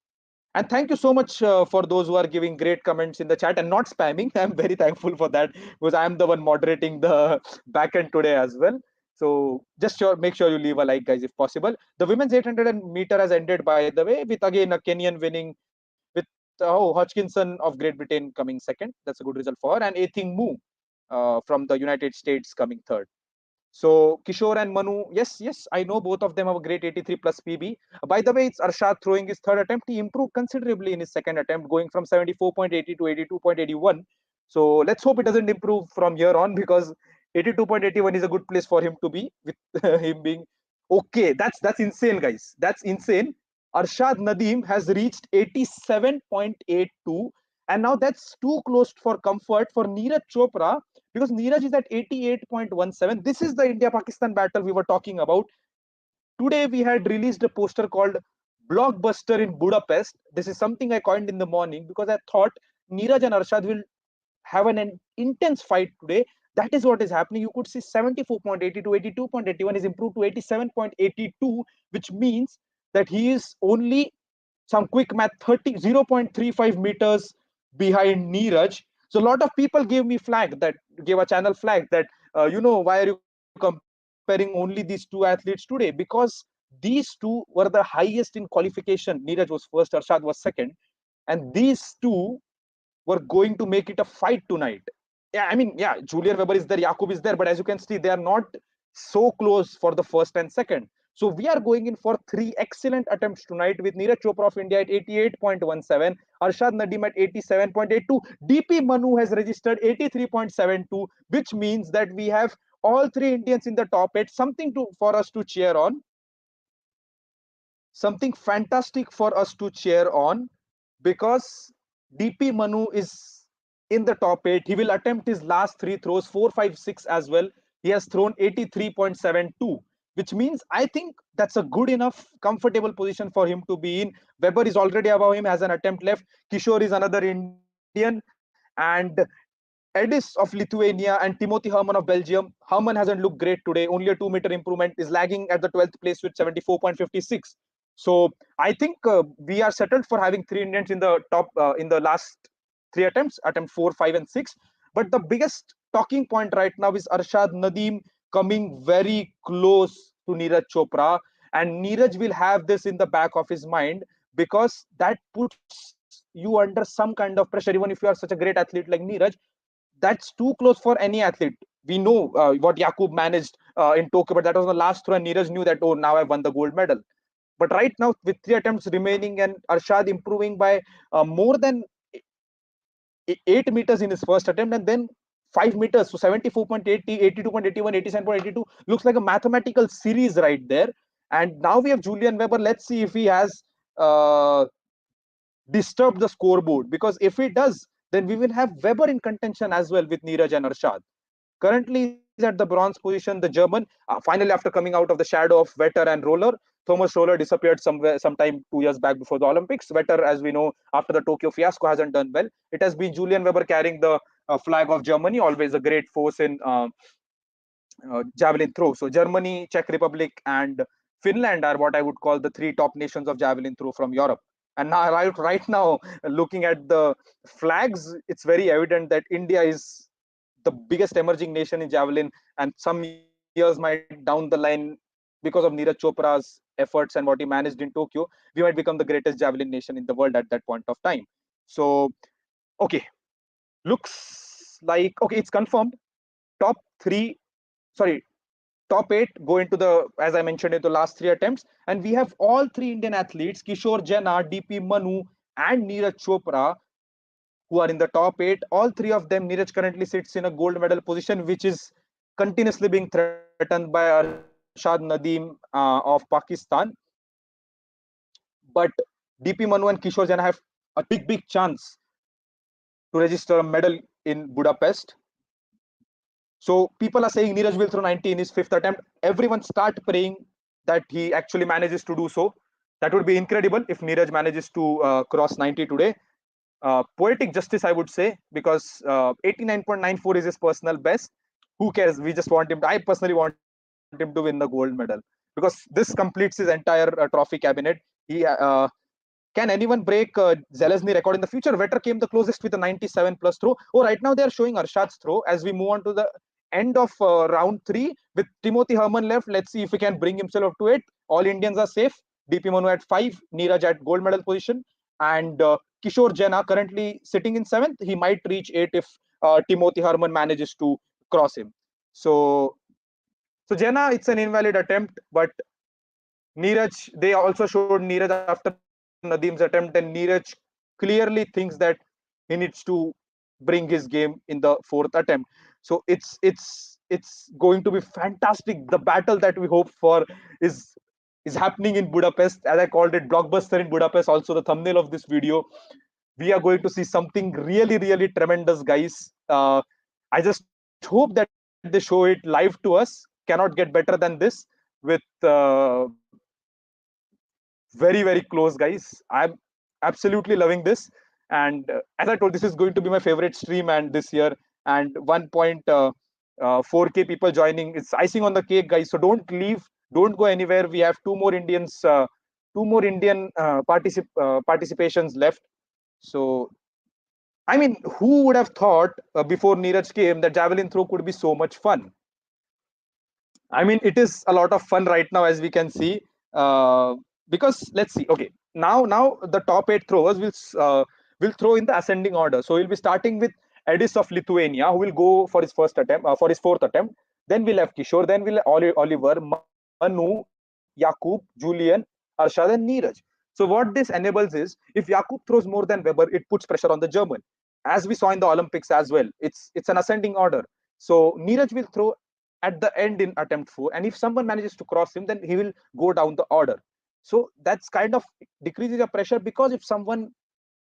And thank you so much for those who are giving great comments in the chat and not spamming. I'm very thankful for that because I'm the one moderating the back end today as well. So just make sure you leave a like, guys, if possible. The women's 800 meter has ended, by the way, with again a Kenyan winning with Hodgkinson of Great Britain coming second. That's a good result for her, and Athing Mu from the United States coming third. So Kishore and Manu, yes, I know both of them have a great 83 plus PB. By the way, it's Arshad throwing his third attempt. He improved considerably in his second attempt, going from 74.80 to 82.81. So let's hope it doesn't improve from here on because 82.81 is a good place for him to be with him being okay. That's insane, guys. That's insane. Arshad Nadeem has reached 87.82, and now that's too close for comfort for Neeraj Chopra because Neeraj is at 88.17. This is the India Pakistan battle we were talking about. Today we had released a poster called Blockbuster in Budapest. This is something I coined in the morning because I thought Neeraj and Arshad will have an intense fight today. That is what is happening. You could see 74.82, 82.81 is improved to 87.82, which means that he is only some quick math 0.35 meters behind Neeraj. So a lot of people gave me flag that gave a channel flag that why are you comparing only these two athletes today? Because these two were the highest in qualification. Neeraj was first, Arshad was second, and these two were going to make it a fight tonight. Yeah, I mean, yeah, Julian Weber is there, Jakub is there, but as you can see, they are not so close for the first and second. So we are going in for three excellent attempts tonight with Neeraj Chopra of India at 88.17, Arshad Nadeem at 87.82, DP Manu has registered 83.72, which means that we have all three Indians in the top eight, something for us to cheer on, something fantastic for us to cheer on, because DP Manu is in the top eight. He will attempt his last three throws, 4, 5, 6 as well. He has thrown 83.72, which means I think that's a good enough, comfortable position for him to be in. Weber is already above him, has an attempt left. Kishore is another Indian, and Edis of Lithuania and Timothy Herman of Belgium. Herman hasn't looked great today. Only a 2 meter improvement, is lagging at the 12th place with 74.56. So I think we are settled for having three Indians in the top in the last three attempts, attempt 4, 5, and 6. But the biggest talking point right now is Arshad Nadeem coming very close to Neeraj Chopra, and Neeraj will have this in the back of his mind because that puts you under some kind of pressure. Even if you are such a great athlete like Neeraj, that's too close for any athlete. We know what Jakub managed in Tokyo, but that was the last throw, and Neeraj knew that, oh, now I've won the gold medal. But right now, with three attempts remaining and Arshad improving by more than 8 meters in his first attempt, and then 5 meters, so 74.80, 82.81, 87.82, looks like a mathematical series right there. And now we have Julian Weber. Let's see if he has disturbed the scoreboard, because if he does, then we will have Weber in contention as well with Neeraj and Arshad. Currently is at the bronze position, the German. Finally, after coming out of the shadow of Vetter and Roller, Thomas Roller disappeared sometime 2 years back before the Olympics. Vetter, as we know, after the Tokyo fiasco, hasn't done well. It has been Julian Weber carrying the flag of Germany, always a great force in javelin throw. So Germany, Czech Republic, and Finland are what I would call the three top nations of javelin throw from Europe. And now, right now, looking at the flags, it's very evident that India is the biggest emerging nation in javelin, and some years might down the line, because of Neeraj Chopra's efforts and what he managed in Tokyo, we might become the greatest javelin nation in the world at that point of time. So, okay, looks like okay, it's confirmed. Top three, sorry, top eight go into the, as I mentioned, into the last three attempts, and we have all three Indian athletes: Kishore Jena, DP Manu, and Neeraj Chopra, who are in the top eight. All three of them, Neeraj currently sits in a gold medal position, which is continuously being threatened by Arshad Nadeem of Pakistan. But DP Manu and Kishore Jena have a big chance to register a medal in Budapest. So people are saying Neeraj will throw 90 in his fifth attempt. Everyone start praying that he actually manages to do so. That would be incredible if Neeraj manages to cross 90 today. Poetic justice, I would say, because 89.94 is his personal best. Who cares? We just want him. I personally want him to win the gold medal, because this completes his entire trophy cabinet. He can anyone break Zelazny record in the future? Vetter came the closest with a 97 plus throw. Oh, right now they are showing Arshad's throw as we move on to the end of round three with Timothy Herman left. Let's see if he can bring himself up to it. All Indians are safe. DP Manu at 5, Neeraj at gold medal position, and Kishore Jena currently sitting in 7th. He might reach 8 if Timothy Herman manages to cross him. So Jena, it's an invalid attempt, but Neeraj, they also showed Neeraj after Nadeem's attempt, and Neeraj clearly thinks that he needs to bring his game in the fourth attempt. So it's going to be fantastic. The battle that we hope for is is happening in Budapest, as I called it, blockbuster in Budapest. Also, the thumbnail of this video. We are going to see something really tremendous, guys. I just hope that they show it live to us. Cannot get better than this with very close, guys. I'm absolutely loving this, and as I told, this is going to be my favorite stream and this year, and 1.4k people joining. It's icing on the cake, guys. So don't leave, don't go anywhere. We have two more Indian participations left. So I mean, who would have thought before Neeraj came that javelin throw could be so much fun? I mean, it is a lot of fun right now, as we can see. Because let's see. Okay, now the top eight throwers will throw in the ascending order. So we'll be starting with Edis of Lithuania, who will go for his first attempt, for his fourth attempt. Then we'll have Kishore. Then we'll have Oliver, Manu, Yakub, Julian, Arshad, and Neeraj. So what this enables is, if Yakub throws more than Weber, it puts pressure on the German, as we saw in the Olympics as well. It's an ascending order. So Neeraj will throw at the end in attempt 4, and if someone manages to cross him, then he will go down the order. So that's kind of decreases your pressure, because if someone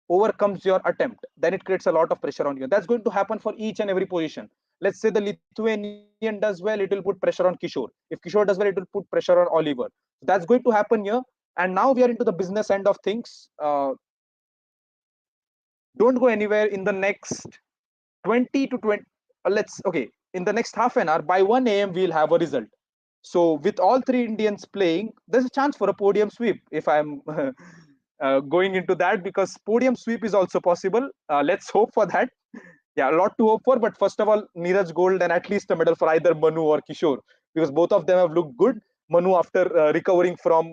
overcomes your attempt, then it creates a lot of pressure on you. That's going to happen for each and every position. Let's say the Lithuanian does well, it will put pressure on Kishore. If Kishore does well, it will put pressure on Oliver. That's going to happen here. And now we are into the business end of things. Don't go anywhere. In the next 20 to 20, let's okay, in the next half an hour, by 1 a.m we'll have a result. So with all three Indians playing, there's a chance for a podium sweep, if I'm going into that, because podium sweep is also possible. Let's hope for that. Yeah, a lot to hope for. But first of all, Neeraj gold and at least a medal for either Manu or Kishore, because both of them have looked good. Manu after recovering from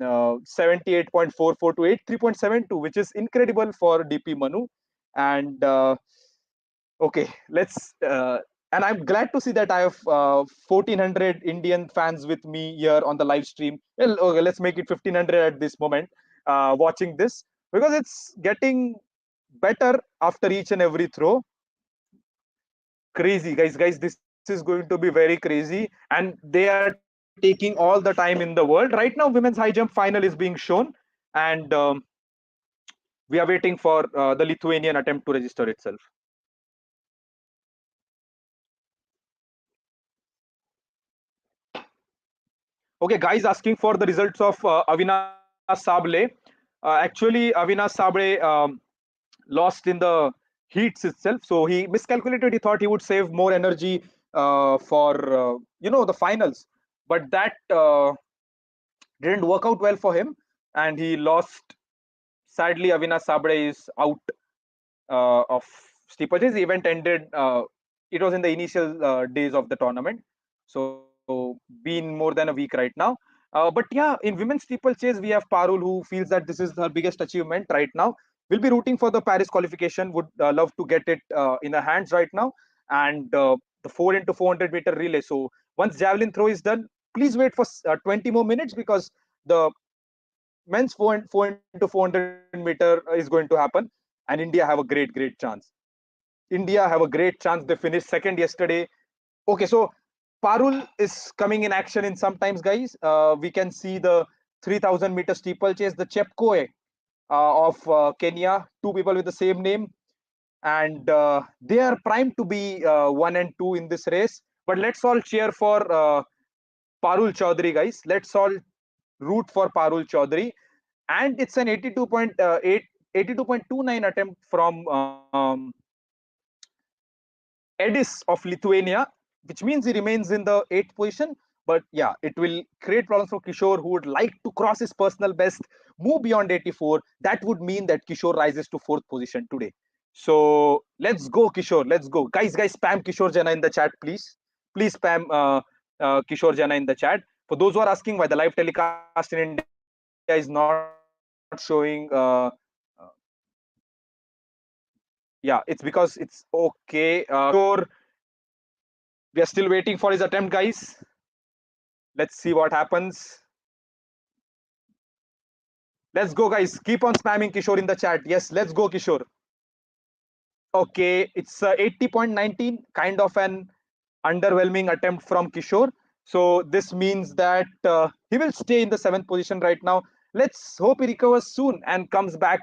78.44 to 83.72, which is incredible for DP Manu. And okay, let's. And I'm glad to see that I have 1,400 Indian fans with me here on the live stream. Well, okay, let's make it 1,500 at this moment watching this, because it's getting better after each and every throw. Crazy, guys, this is going to be very crazy, and they are taking all the time in the world. Right now, women's high jump final is being shown, and we are waiting for the Lithuanian attempt to register itself. Okay, guys, asking for the results of Avinash Sable. Actually, Avinash Sable lost in the heats itself. So he miscalculated. He thought he would save more energy for the finals, but that didn't work out well for him, and he lost. Sadly, Avinash Sable is out of Steeplechase. The event ended it was in the initial days of the tournament. So been more than a week right now. But yeah, in women's steeplechase, we have Parul who feels that this is her biggest achievement right now. We'll be rooting for the Paris qualification. Would love to get it in her hands right now. And the 4 into 400-meter relay. So once javelin throw is done, please wait for 20 more minutes because the men's 4 into 400-meter is going to happen, and India have a great chance. India have a great chance. They finished second yesterday. Okay, so Parul is coming in action in sometimes, guys. We can see the 3,000-meter steeplechase, the Chepkoe of Kenya, two people with the same name, and they are primed to be 1 and 2 in this race. But let's all cheer for Parul Chaudhary, guys. Let's all root for Parul Chaudhary. And it's an 82.29 attempt from Edis of Lithuania, which means he remains in the 8th position. But yeah, it will create problems for Kishore, who would like to cross his personal best, move beyond 84. That would mean that Kishore rises to 4th position today. So let's go, Kishore. Let's go. Guys, spam Kishore Jena in the chat, please. Please spam Kishore Jena in the chat. For those who are asking why the live telecast in India is not showing yeah, it's because it's okay. Kishore, we are still waiting for his attempt, guys. Let's see what happens. Let's go, guys. Keep on spamming Kishore in the chat. Yes, let's go, Kishore. Okay, it's 80.19, kind of an underwhelming attempt from Kishore. So this means that he will stay in the 7th position right now. Let's hope he recovers soon and comes back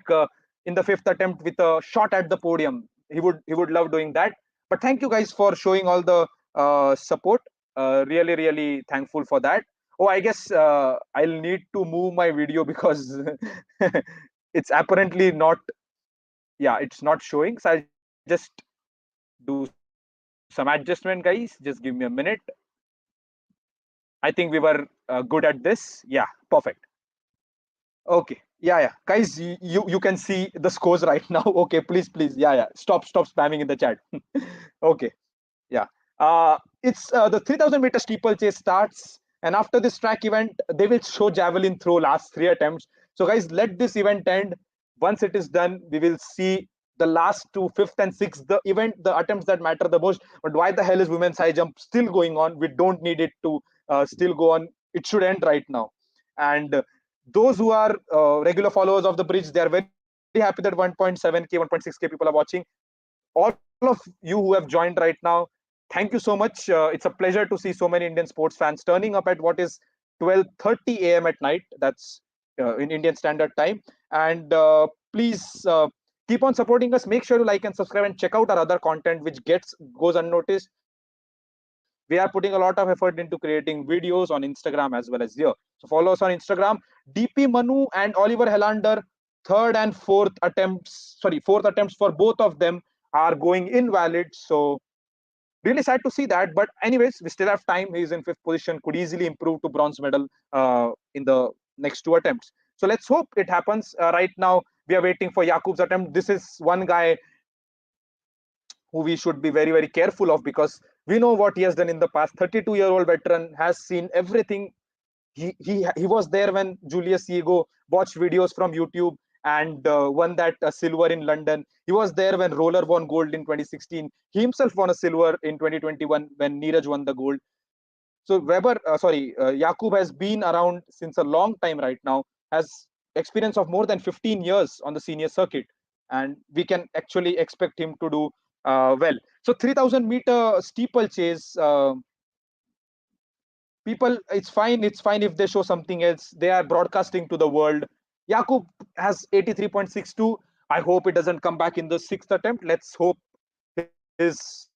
in the 5th attempt with a shot at the podium. He would love doing that. But thank you guys for showing all the support. Really thankful for that. Oh, I guess I'll need to move my video because it's apparently not. Yeah, it's not showing. So I'll just do some adjustment, guys. Just give me a minute. I think we were good at this. Yeah, perfect. Okay. Yeah. Guys, you can see the scores right now. Okay, please. Yeah. Stop spamming in the chat. Okay. Yeah. It's the 3,000-meter steeplechase starts, and after this track event, they will show javelin throw last 3 attempts. So, guys, let this event end. Once it is done, we will see the last two, fifth and sixth, the event, the attempts that matter the most. But why the hell is women's high jump still going on? We don't need it to still go on. It should end right now. And those who are regular followers of the bridge, they are very happy that 1.7k, 1.6k people are watching. All of you who have joined right now, thank you so much. It's a pleasure to see so many Indian sports fans turning up at what is 12:30 a.m. at night. That's in Indian Standard Time. And please keep on supporting us. Make sure to like and subscribe and check out our other content, which goes unnoticed. We are putting a lot of effort into creating videos on Instagram as well as here. So follow us on Instagram. DP Manu and Oliver Helander, fourth attempts for both of them are going invalid. So really sad to see that. But anyways, we still have time. He's in 5th position, could easily improve to bronze medal in the next 2 attempts. So let's hope it happens. Right now, we are waiting for Yakub's attempt. This is one guy who we should be very careful of because we know what he has done in the past. 32-year-old veteran has seen everything. He was there when Julius Yego watched videos from YouTube and won that silver in London. He was there when Roller won gold in 2016. He himself won a silver in 2021 when Neeraj won the gold. So Yakub has been around since a long time right now, has experience of more than 15 years on the senior circuit, and we can actually expect him to do well. So 3,000-meter steeplechase. People, it's fine if they show something else. They are broadcasting to the world. Yakub has 83.62. I hope it doesn't come back in the 6th attempt. Let's hope his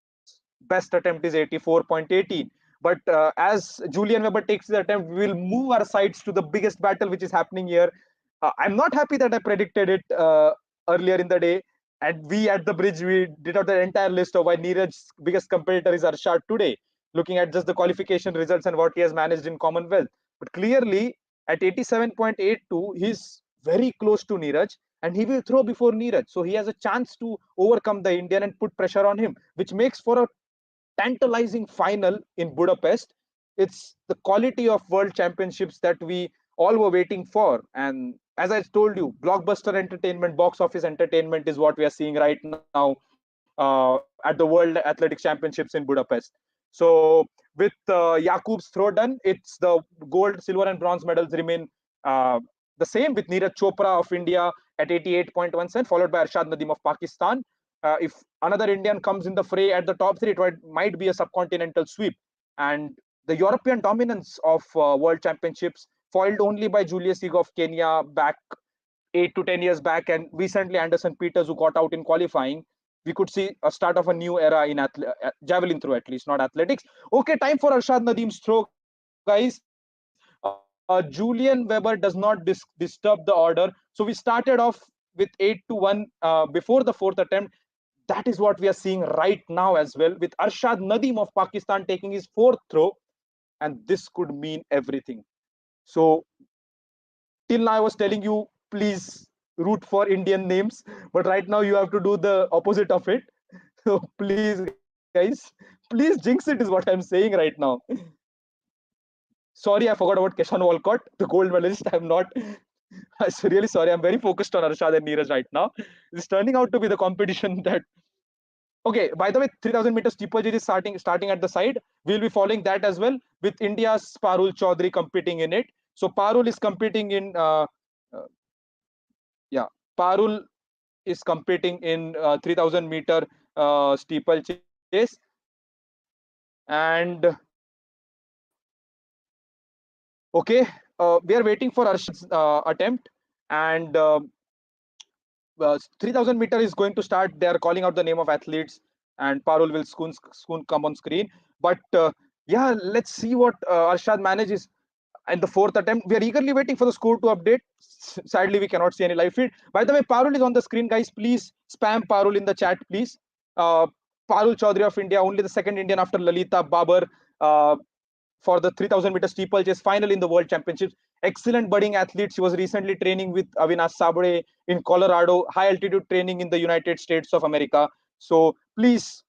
best attempt is 84.18. But as Julian Weber takes the attempt, we will move our sights to the biggest battle which is happening here. I'm not happy that I predicted it earlier in the day, and we at the bridge, we did out the entire list of why Neeraj's biggest competitor is Arshad today, looking at just the qualification results and what he has managed in Commonwealth. But clearly, at 87.82, he's very close to Neeraj, and he will throw before Neeraj. So he has a chance to overcome the Indian and put pressure on him, which makes for a tantalizing final in Budapest. It's the quality of world championships that we all were waiting for. And as I told you, blockbuster entertainment, box office entertainment is what we are seeing right now at the World Athletics Championships in Budapest. So with Jakub's throw done, it's the gold, silver, and bronze medals remain uh, the same, with Neeraj Chopra of India at 88.1 cent, followed by Arshad Nadeem of Pakistan. If another Indian comes in the fray at the top three, it might be a subcontinental sweep. And the European dominance of World Championships, foiled only by Julius Ego of Kenya back 8 to 10 years back, and recently Anderson Peters, who got out in qualifying. We could see a start of a new era in javelin throw, at least, not athletics. Okay, time for Arshad Nadeem's throw, guys. Julian Weber does not disturb the order. So we started off with 8 to 1 before the fourth attempt. That is what we are seeing right now as well, with Arshad Nadeem of Pakistan taking his fourth throw, and this could mean everything. So till now I was telling you, please root for Indian names, but right now you have to do the opposite of it. So please, guys, please jinx it is what I'm saying right now. Sorry, I forgot about Keshan Walcott, the gold medalist. I'm not. I'm really sorry. I'm very focused on Arshad and Neeraj right now. It's turning out to be the competition that. Okay, by the way, 3000 meters steeplechase is starting at the side. We'll be following that as well, with India's Parul Chaudhary competing in it. So Parul is competing in uh, yeah, Parul is competing in 3000-meter steeplechase, and okay, we are waiting for Arshad's attempt, and 3000 meter is going to start. They are calling out the name of athletes, and Parul will soon come on screen. But yeah, let's see what Arshad manages. And the fourth attempt, we are eagerly waiting for the score to update. Sadly, we cannot see any live feed. By the way, Parul is on the screen, guys. Please spam Parul in the chat, please. Uh, Parul Chaudhary of India, only the second Indian after Lalita Babar, uh, for the 3000 meter steeplechase final in the World Championships. Excellent budding athlete. She was recently training with Avinash Sabde in Colorado, high altitude training in the United States of America. So please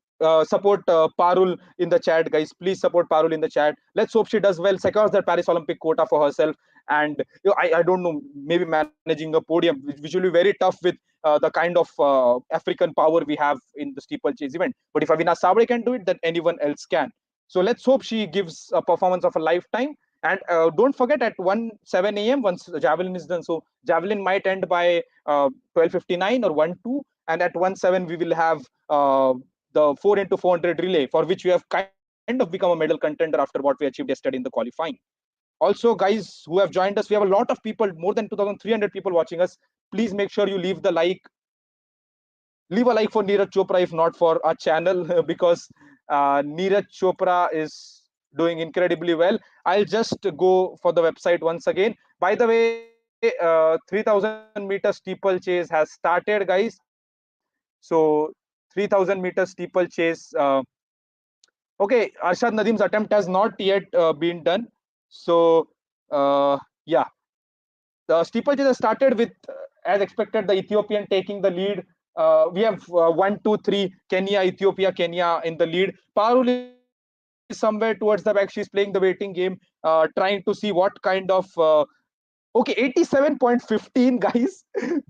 support Parul in the chat, guys. Please support Parul in the chat. Let's hope she does well, secures the Paris Olympic quota for herself. And I don't know, maybe managing a podium, which will be very tough with the kind of African power we have in the steeplechase event. But if Avinash Sabde can do it, then anyone else can. So let's hope she gives a performance of a lifetime. And don't forget, at 1:07 a.m. once Javelin is done. So Javelin might end by 12:59 or 1:2, and at 1:07 we will have the 4 into 400 relay, for which we have kind of become a medal contender after what we achieved yesterday in the qualifying. Also, guys who have joined us, we have a lot of people, more than 2,300 people watching us. Please make sure you leave a like for Neeraj Chopra, if not for our channel, because Neeraj Chopra is doing incredibly well. I'll just go for the website once again. By the way, 3000 meter steeplechase has started, guys. So 3000 meter steeplechase. Okay, Arshad Nadeem's attempt has not yet been done. So yeah, the steeplechase has started with, as expected, the Ethiopian taking the lead. We have 1, 2, 3, Kenya, Ethiopia, Kenya in the lead. Parul is somewhere towards the back. She's playing the waiting game, trying to see what kind of. Okay, 87.15, guys.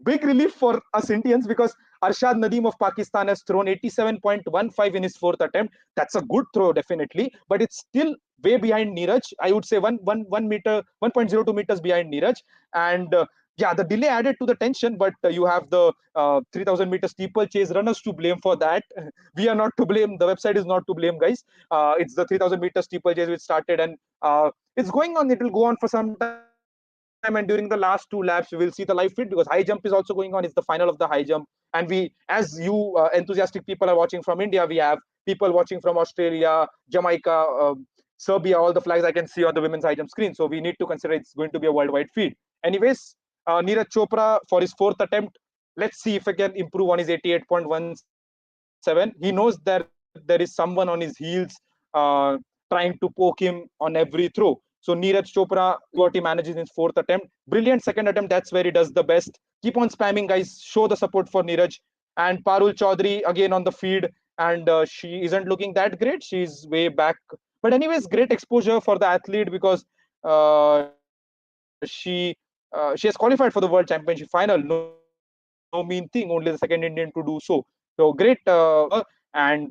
Big relief for us Indians, because Arshad Nadeem of Pakistan has thrown 87.15 in his fourth attempt. That's a good throw, definitely, but it's still way behind Neeraj. I would say 1.02 meters behind Neeraj. And yeah, the delay added to the tension, but you have the 3000 meter steeplechase runners to blame for that. We are not to blame. The website is not to blame, guys. It's the 3000 meter steeplechase which started, and it's going on. It will go on for some time, and during the last two laps, we will see the live feed, because high jump is also going on. It's the final of the high jump, and we, as you enthusiastic people are watching from India, we have people watching from Australia, Jamaica, Serbia. All the flags I can see on the women's high jump screen. So we need to consider it's going to be a worldwide feed. Anyways, Neeraj Chopra for his fourth attempt. Let's see if he can improve on his 88.17. He knows that there is someone on his heels trying to poke him on every throw. So Neeraj Chopra, what he manages in his fourth attempt. Brilliant second attempt. That's where he does the best. Keep on spamming, guys. Show the support for Neeraj. And Parul Chaudhary again on the feed. and she isn't looking that great. She's way back. But anyways, great exposure for the athlete because she has qualified for the World Championship final. No mean thing. Only the second Indian to do so. So great and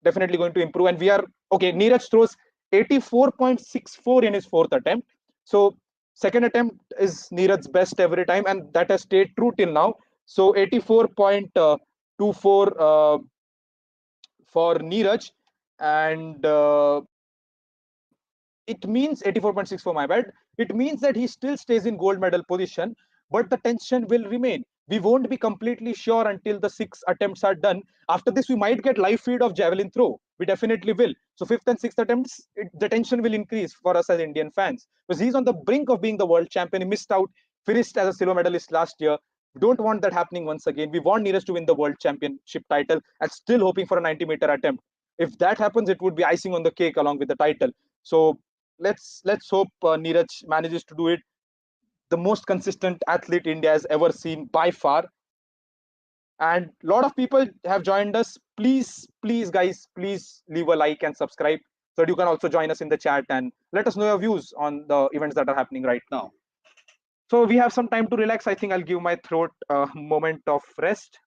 definitely going to improve. And we are okay. Neeraj throws 84.64 in his fourth attempt. So second attempt is Neeraj's best every time, and that has stayed true till now. So 84.24 for Neeraj, and it means 84.64. My bad. It means that he still stays in gold medal position, but the tension will remain. We won't be completely sure until the six attempts are done. After this, we might get live feed of javelin throw. We definitely will. So fifth and sixth attempts, the tension will increase for us as Indian fans because he's on the brink of being the world champion. He missed out, finished as a silver medalist last year. We don't want that happening once again. We want Neeraj to win the world championship title and still hoping for a 90-meter attempt. If that happens, it would be icing on the cake along with the title. So let's hope Neeraj manages to do it. The most consistent athlete India has ever seen by far. And a lot of people have joined us. Please, guys, please leave a like and subscribe so that you can also join us in the chat and let us know your views on the events that are happening right now. So we have some time to relax. I think I'll give my throat a moment of rest.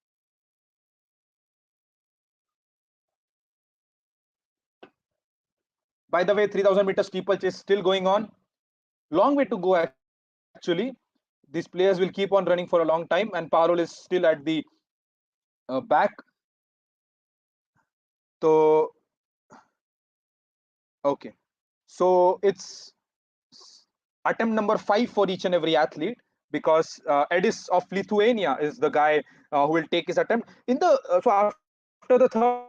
By the way, 3000-meter steeplechase still going on. Long way to go, actually. These players will keep on running for a long time, and Parul is still at the back. So, okay. So it's attempt number 5 for each and every athlete because Edis of Lithuania is the guy who will take his attempt. So after the third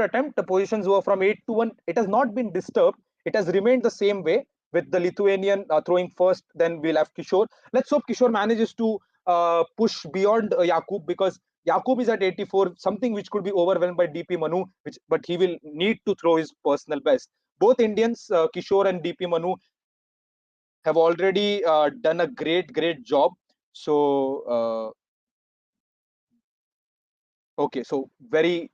attempt, the positions were from 8 to 1. It has not been disturbed. It has remained the same way with the Lithuanian throwing first. Then we'll have Kishore. Let's hope Kishore manages to push beyond Yakub because Yakub is at 84, something which could be overwhelmed by DP Manu, but he will need to throw his personal best. Both Indians, Kishore and DP Manu, have already done a great job. So okay, so very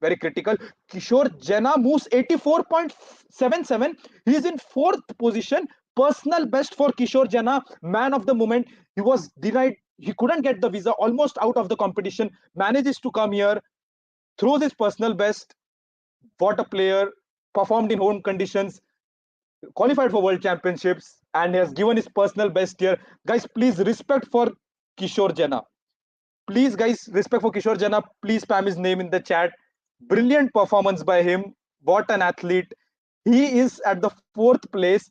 critical. Kishore Jena moves 84.77. He is in fourth position. Personal best for Kishore Jena, man of the moment. He was denied. He couldn't get the visa, almost out of the competition. Manages to come here, throws his personal best. What a player! Performed in home conditions, qualified for world championships, and has given his personal best here. Guys, please respect for Kishore Jena. Please, guys, respect for Kishore Jena. Please spam his name in the chat. Brilliant performance by him. What an athlete. He is at the fourth place.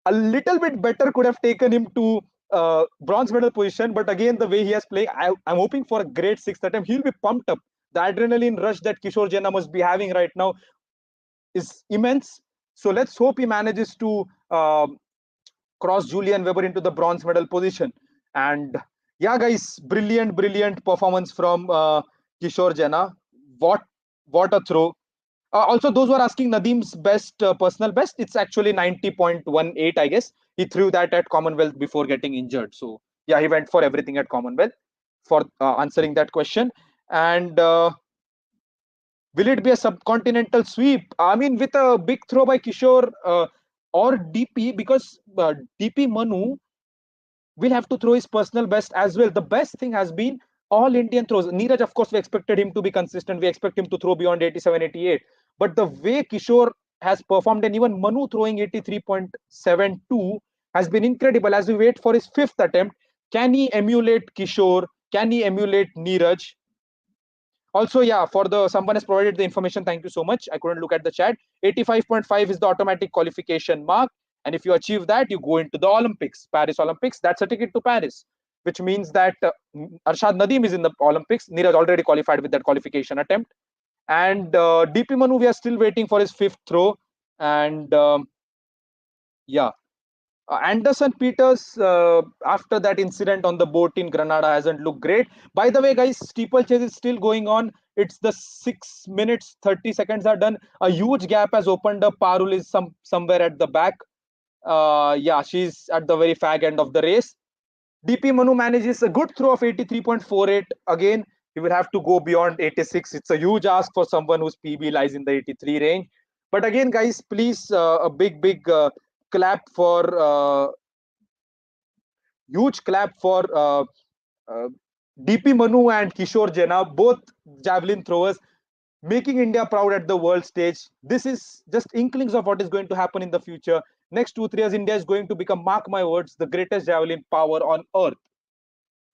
A little bit better could have taken him to bronze medal position, but again, the way he has played, I'm hoping for a great sixth attempt. He'll be pumped up. The adrenaline rush that Kishore Jena must be having right now is immense. So let's hope he manages to cross Julian Weber into the bronze medal position. And yeah, guys, brilliant performance from Kishore Jena. What a throw! Also, those who are asking Nadim's best personal best, it's actually 90.18, I guess. He threw that at Commonwealth before getting injured. So yeah, he went for everything at Commonwealth for answering that question. And will it be a subcontinental sweep? I mean, with a big throw by Kishore or DP, because DP Manu will have to throw his personal best as well. The best thing has been all Indian throws. Neeraj, of course, we expected him to be consistent. We expect him to throw beyond 87, 88. But the way Kishore has performed, and even Manu throwing 83.72 has been incredible. As we wait for his fifth attempt, can he emulate Kishore? Can he emulate Neeraj? Also, yeah, for the someone has provided the information. Thank you so much. I couldn't look at the chat. 85.5 is the automatic qualification mark. And if you achieve that, you go into the Olympics, Paris Olympics. That's a ticket to Paris, which means that Arshad Nadeem is in the Olympics. Neeraj already qualified with that qualification attempt. And DP Manu, we are still waiting for his fifth throw. And yeah, Anderson Peters, after that incident on the boat in Granada, hasn't looked great. By the way, guys, steeplechase is still going on. It's the 6 minutes 30 seconds are done. A huge gap has opened up. Parul is somewhere at the back. Yeah, she's at the very fag end of the race. DP Manu manages a good throw of 83.48. Again, He will have to go beyond 86. It's a huge ask for someone whose PB lies in the 83 range. But again, guys, please, a big clap for huge clap for uh, DP Manu and Kishore Jena, both javelin throwers, making India proud at the world stage. This is just inklings of what is going to happen in the future. Next 2 3 years, India is going to become, mark my words, the greatest javelin power on earth.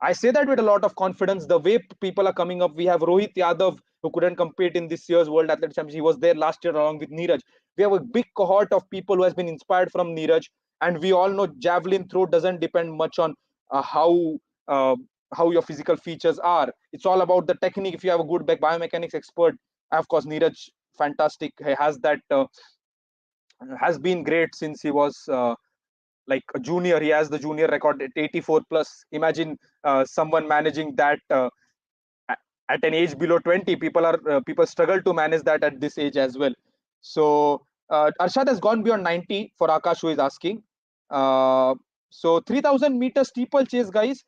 I say that with a lot of confidence. The way people are coming up, we have Rohit Yadav, who couldn't compete in this year's World Athletics Championship. He was there last year along with Neeraj. We have a big cohort of people who has been inspired from Neeraj, and we all know javelin throw doesn't depend much on uh, how uh, how your physical features are. It's all about the technique. If you have a good biomechanics expert, of course, Neeraj, fantastic. He has been great since he was like a junior. He has the junior record at 84 plus. Imagine someone managing that at an age below 20. People struggle to manage that at this age as well. So Arshad has gone beyond 90 for Akash, who is asking. So 3000-meter steeplechase, guys.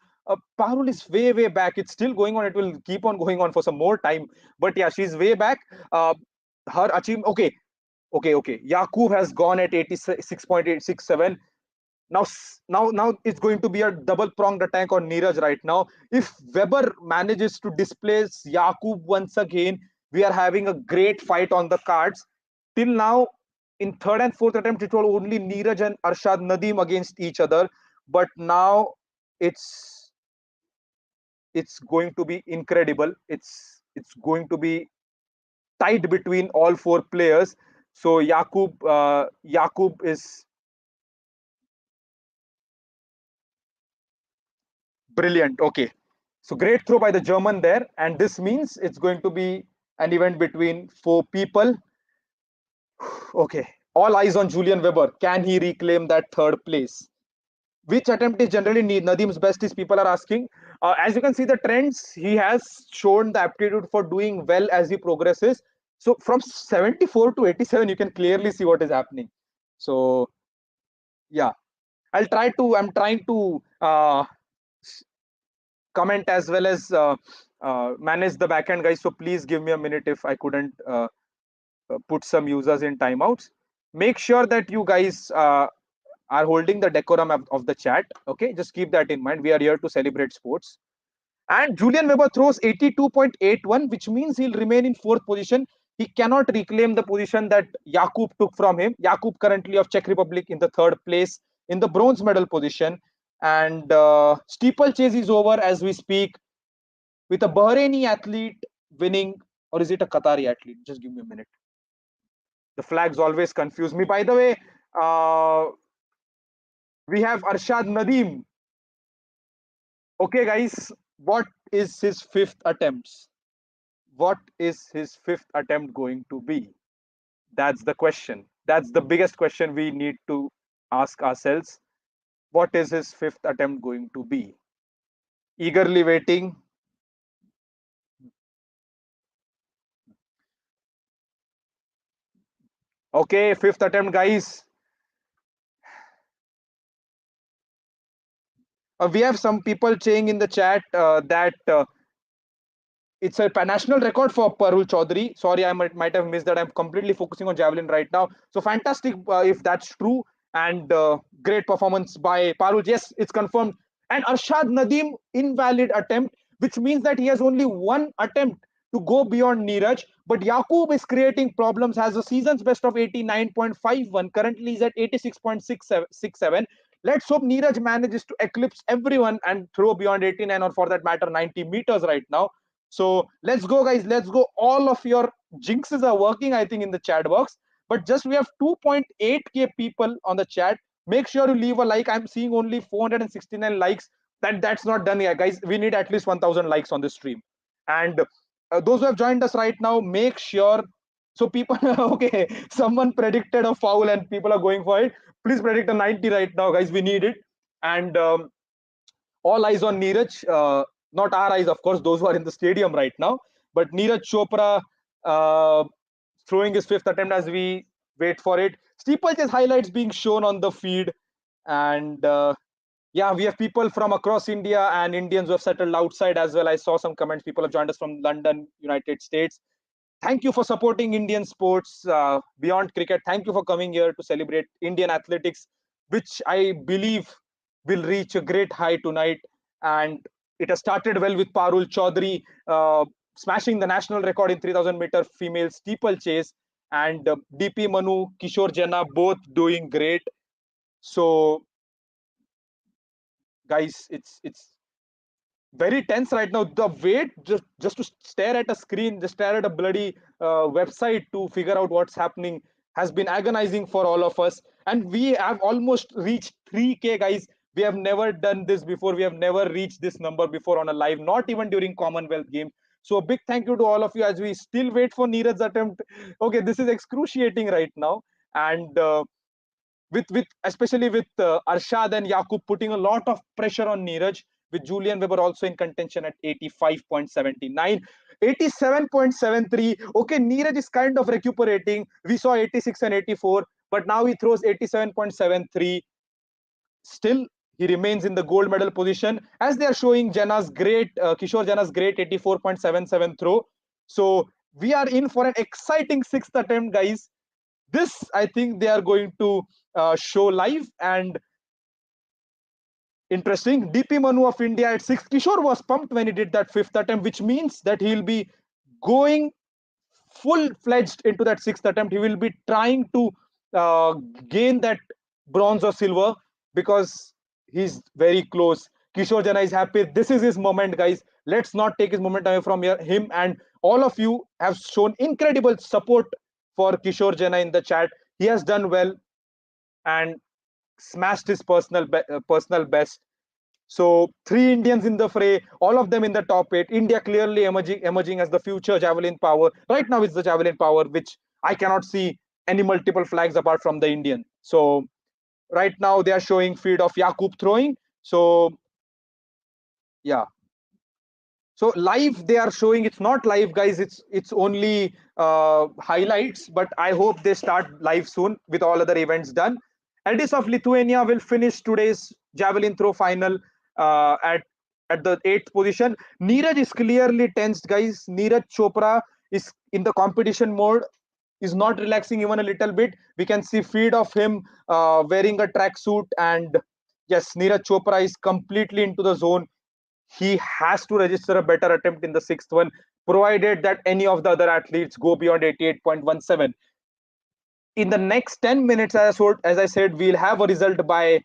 Parul is way back. It's still going on. It will keep on going on for some more time. But yeah, she's way back. Her achievement. Okay. Yakub has gone at 86.867. Now it's going to be a double pronged attack on Neeraj right now. If Weber manages to displace Yakub once again, we are having a great fight on the cards. Till now, in third and fourth attempt, it was only Neeraj and Arshad Nadeem against each other. But now it's going to be incredible. It's going to be tight between all four players. So Yakub is brilliant. Okay. So great throw by the German there. And this means it's going to be an event between four people. Okay. All eyes on Julian Weber. Can he reclaim that third place? Which attempt is generally Nadeem's best is people are asking. As you can see the trends, he has shown the aptitude for doing well as he progresses. So from 74 to 87, you can clearly see what is happening. So yeah, I'm trying to comment as well as manage the backend, guys. So please give me a minute if I couldn't put some users in timeouts. Make sure that you guys are holding the decorum of the chat. Okay, just keep that in mind. We are here to celebrate sports. And Julian Weber throws 82.81, which means he'll remain in fourth position. He cannot reclaim the position that Yakub took from him. Yakub currently of Czech Republic in the third place in the bronze medal position. And steeplechase is over as we speak with a Bahraini athlete winning, or is it a Qatari athlete? Just give me a minute. The flags always confuse me. By the way, we have Arshad Nadeem. Okay, guys, what is his fifth attempt? What is his fifth attempt going to be? That's the question. That's the biggest question we need to ask ourselves. What is his fifth attempt going to be? Eagerly waiting. Okay, fifth attempt, guys. We have some people saying in the chat that it's a national record for Parul Chaudhary. Sorry, I might have missed that. I'm completely focusing on javelin right now. So fantastic if that's true. And great performance by Parul. Yes, it's confirmed. And Arshad Nadeem, invalid attempt, which means that he has only one attempt to go beyond Neeraj. But Yakub is creating problems, has a season's best of 89.51. Currently, he's at 86.67. Let's hope Neeraj manages to eclipse everyone and throw beyond 89 or for that matter 90 meters right now. So let's go, guys. Let's go. All of your jinxes are working, I think, in the chat box. But just we have 2.8k people on the chat. Make sure you leave a like. I'm seeing only 469 likes. That's not done yet, guys. We need at least 1,000 likes on this stream. And those who have joined us right now, make sure. So people, okay, someone predicted a foul and people are going for it. Please predict a 90 right now, guys. We need it. And all eyes on Neeraj. Not our eyes, of course, those who are in the stadium right now. But Neeraj Chopra throwing his fifth attempt as we wait for it. Steeplechase highlights being shown on the feed. And Yeah, we have people from across India and Indians who have settled outside as well. I saw some comments. People have joined us from London, United States. Thank you for supporting Indian sports beyond cricket. Thank you for coming here to celebrate Indian athletics, which I believe will reach a great high tonight. And it has started well with Parul Chaudhary smashing the national record in 3000-meter female steeplechase, and DP Manu, Kishore Jena both doing great. So, guys, it's very tense right now. The wait just to stare at a screen, just stare at a bloody website to figure out what's happening has been agonizing for all of us. And we have almost reached 3K, guys. We have never done this before. We have never reached this number before on a live, not even during Commonwealth Games. So a big thank you to all of you as we still wait for Neeraj's attempt. Okay, this is excruciating right now. And with especially with Arshad and Yakub putting a lot of pressure on Neeraj, with Julian Weber also in contention at 85.79, 87.73. Okay, Neeraj is kind of recuperating. We saw 86 and 84, but now he throws 87.73. Still, he remains in the gold medal position as they are showing Kishore Jana's great 84.77 throw. So we are in for an exciting sixth attempt, guys. This, I think, they are going to show live and interesting. DP Manu of India at sixth. Kishore was pumped when he did that fifth attempt, which means that he'll be going full-fledged into that sixth attempt. He will be trying to uh, gain that bronze or silver because he's very close. Kishore Jana is happy. This is his moment, guys. Let's not take his moment away from him. And all of you have shown incredible support for Kishore Jana in the chat. He has done well and smashed his personal best. So three Indians in the fray, all of them in the top eight. India clearly emerging as the future javelin power. Right now, it's the javelin power, which I cannot see any multiple flags apart from the Indian. So right now they are showing feed of Yakub throwing. So yeah. So live they are showing, it's not live, guys. It's only highlights. But I hope they start live soon with all other events done. Edis of Lithuania will finish today's javelin throw final at the eighth position. Neeraj is clearly tensed, guys. Neeraj Chopra is in the competition mode, is not relaxing even a little bit. We can see feed of him wearing a tracksuit, and yes, Neeraj Chopra is completely into the zone. He has to register a better attempt in the sixth one, provided that any of the other athletes go beyond 88.17. In the next 10 minutes, as I said, we'll have a result by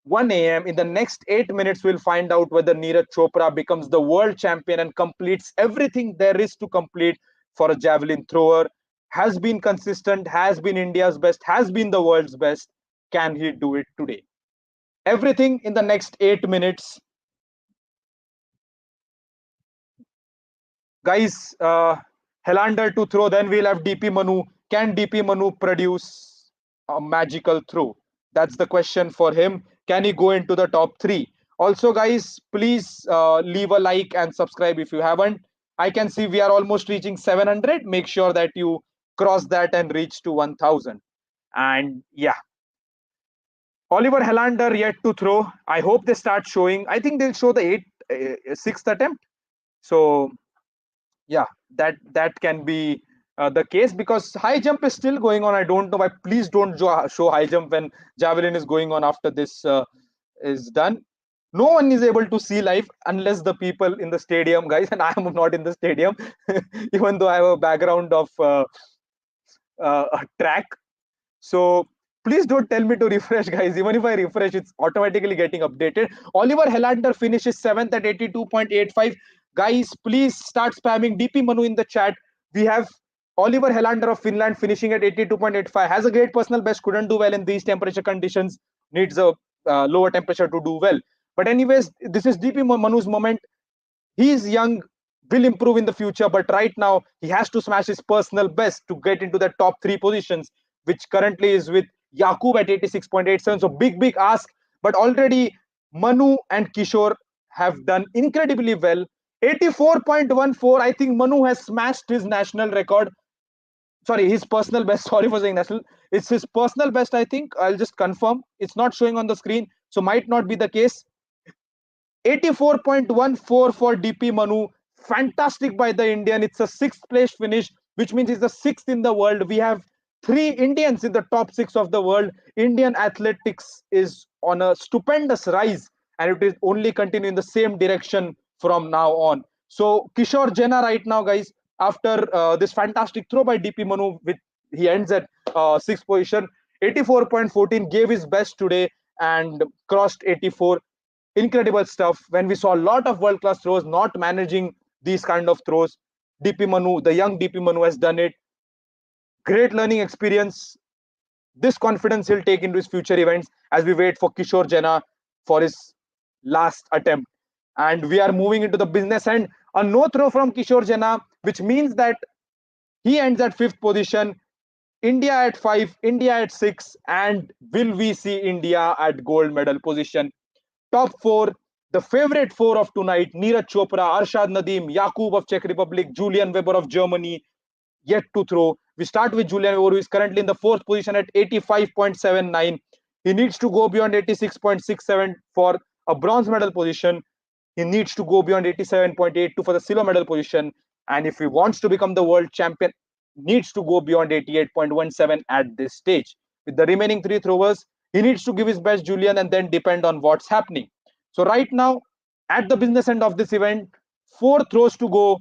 1 a.m. In the next 8 minutes, we'll find out whether Neeraj Chopra becomes the world champion and completes everything there is to complete for a javelin thrower. Has been consistent, has been India's best, has been the world's best. Can he do it today? Everything in the next 8 minutes. Guys, Helander to throw, then we'll have DP Manu. Can DP Manu produce a magical throw? That's the question for him. Can he go into the top three? Also, guys, please leave a like and subscribe if you haven't. I can see we are almost reaching 700. Make sure that you cross that and reach to 1000. And yeah, Oliver Helander yet to throw. I hope they start showing. I think they'll show the sixth attempt. So yeah, that can be the case because high jump is still going on. I don't know why. Please don't show high jump when javelin is going on after this is done. No one is able to see live unless the people in the stadium, guys, and I am not in the stadium even though I have a background of a track. So please don't tell me to refresh, guys. Even if I refresh, it's automatically getting updated. Oliver Helander finishes 7th at 82.85. Guys, please start spamming DP Manu in the chat. We have Oliver Helander of Finland finishing at 82.85. Has a great personal best, couldn't do well in these temperature conditions. Needs a lower temperature to do well. But anyways, this is DP Manu's moment. He's young, will improve in the future, but right now he has to smash his personal best to get into the top three positions, which currently is with Yakub at 86.87. So big ask, but already Manu and Kishore have done incredibly well. 84.14. I think Manu has smashed his national record. Sorry, his personal best. Sorry for saying national. It's his personal best, I think. I'll just confirm. It's not showing on the screen. So might not be the case. 84.14 for DP Manu. Fantastic by the Indian. It's a sixth place finish, which means it's the sixth in the world. We have three Indians in the top six of the world. Indian athletics is on a stupendous rise, and it is only continue in the same direction from now on. So Kishore Jena right now, guys, after this fantastic throw by DP Manu, with he ends at sixth position. 84.14 gave his best today and crossed 84. Incredible stuff. When we saw a lot of world class throws not managing these kind of throws, DP Manu, the young DP Manu, has done it. Great learning experience. This confidence he'll take into his future events as we wait for Kishore Jena for his last attempt. And we are moving into the business end. A no throw from Kishore Jena, which means that he ends at fifth position. India at 5, India at 6, and will we see India at gold medal position? Top 4, the favorite 4 of tonight: Neeraj Chopra, Arshad Nadeem, Yakub of Czech Republic, Julian Weber of Germany, yet to throw. We start with Julian Weber, who is currently in the fourth position at 85.79. He needs to go beyond 86.67 for a bronze medal position. He needs to go beyond 87.82 for the silver medal position. And if he wants to become the world champion, needs to go beyond 88.17 at this stage. With the remaining three throwers, he needs to give his best, Julian, and then depend on what's happening. So right now, at the business end of this event, 4 throws to go.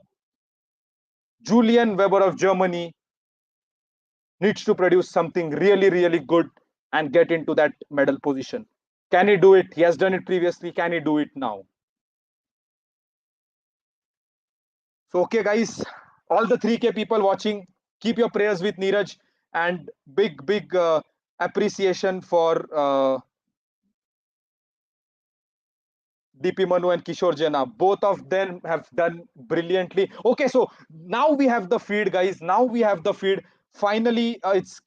Julian Weber of Germany needs to produce something really, really good and get into that medal position. Can he do it? He has done it previously. Can he do it now? So, okay, guys, all the 3K people watching, keep your prayers with Neeraj, and big appreciation for DP Manu and Kishore Jena. Both of them have done brilliantly. Okay, so now we have the feed, guys. Now we have the feed. Finally, it's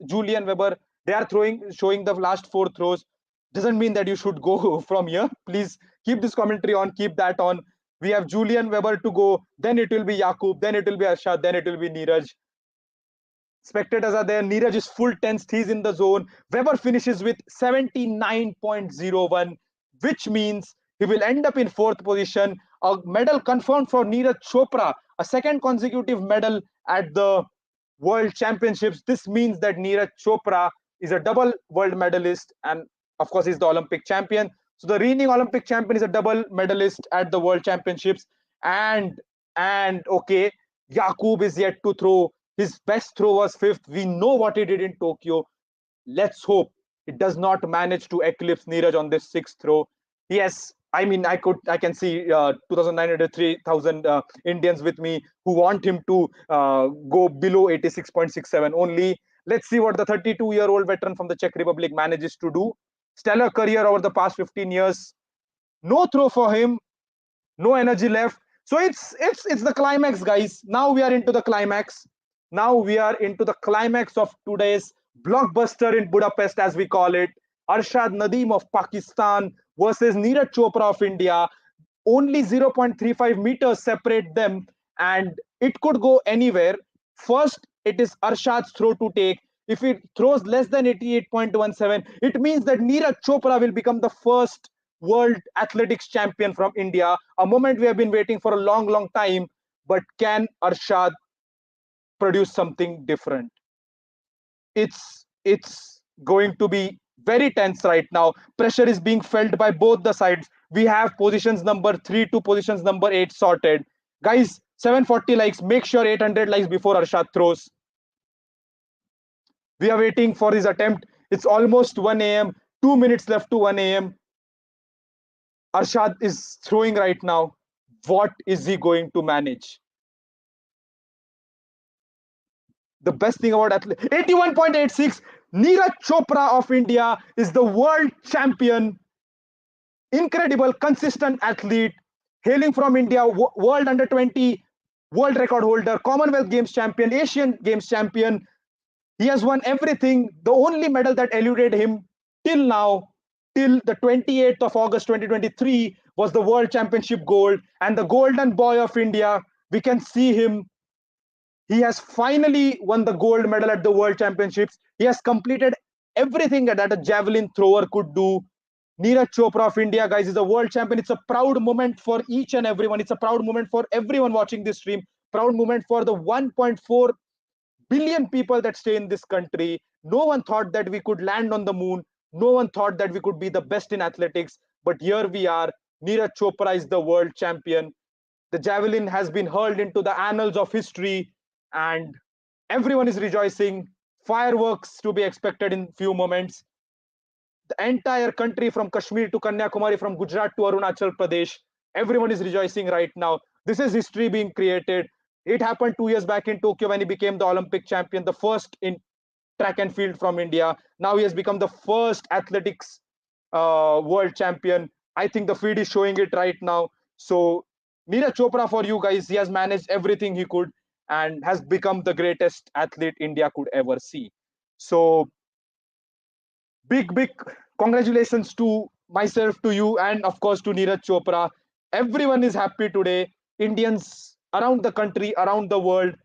Julian Weber. They are showing the last 4 throws. Doesn't mean that you should go from here. Please keep this commentary on, keep that on. We have Julian Weber to go. Then it will be Yakub. Then it will be Arshad. Then it will be Neeraj. Spectators are there. Neeraj is full tensed. He's in the zone. Weber finishes with 79.01, which means he will end up in 4th position. A medal confirmed for Neeraj Chopra, a second consecutive medal at the World Championships. This means that Neeraj Chopra is a double world medalist, and of course, he's the Olympic champion. So the reigning Olympic champion is a double medalist at the World Championships. And okay, Yakub is yet to throw. His best throw was 5th. We know what he did in Tokyo. Let's hope it does not manage to eclipse Neeraj on this 6th throw. Yes, I mean, I can see 2,900, 3,000 Indians with me who want him to go below 86.67 only. Let's see what the 32-year-old veteran from the Czech Republic manages to do. Stellar career over the past 15 years. No throw for him. No energy left. So it's the climax, guys. Now we are into the climax. Now we are into the climax of today's blockbuster in Budapest, as we call it. Arshad Nadeem of Pakistan versus Neeraj Chopra of India. Only 0.35 meters separate them, and it could go anywhere. First, it is Arshad's throw to take. If it throws less than 88.17, it means that Neeraj Chopra will become the first world athletics champion from India. A moment we have been waiting for a long time. But can Arshad produce something different? It's going to be very tense right now. Pressure is being felt by both the sides. We have positions number 3 to positions number 8 sorted. Guys, 740 likes. Make sure 800 likes before Arshad throws. We are waiting for his attempt. It's almost 1 a.m. 2 minutes left to 1 a.m. Arshad is throwing right now. What is he going to manage? The best thing about 81.86, Neeraj Chopra of India is the world champion. Incredible, consistent athlete, hailing from India, world under 20, world record holder, Commonwealth Games champion, Asian Games champion. He has won everything. The only medal that eluded him till now, till the 28th of August 2023, was the World Championship gold. And the golden boy of India, we can see him. He has finally won the gold medal at the World Championships. He has completed everything that a javelin thrower could do. Neeraj Chopra of India, guys, is a world champion. It's a proud moment for each and everyone. It's a proud moment for everyone watching this stream. Proud moment for the 1.4 billion people that stay in this country. No one thought that we could land on the moon. No one thought that we could be the best in athletics. But here we are. Neeraj Chopra is the world champion. The javelin has been hurled into the annals of history, and everyone is rejoicing. Fireworks to be expected in few moments. The entire country from Kashmir to Kanyakumari, from Gujarat to Arunachal Pradesh, everyone is rejoicing right now. This is history being created. It happened 2 years back in Tokyo when he became the Olympic champion, the first in track and field from India. Now he has become the first athletics world champion. I think the feed is showing it right now. So Neeraj Chopra for you guys, he has managed everything he could and has become the greatest athlete India could ever see. So big congratulations to myself, to you, and of course to Neeraj Chopra. Everyone is happy today. Indians around the country, around the world,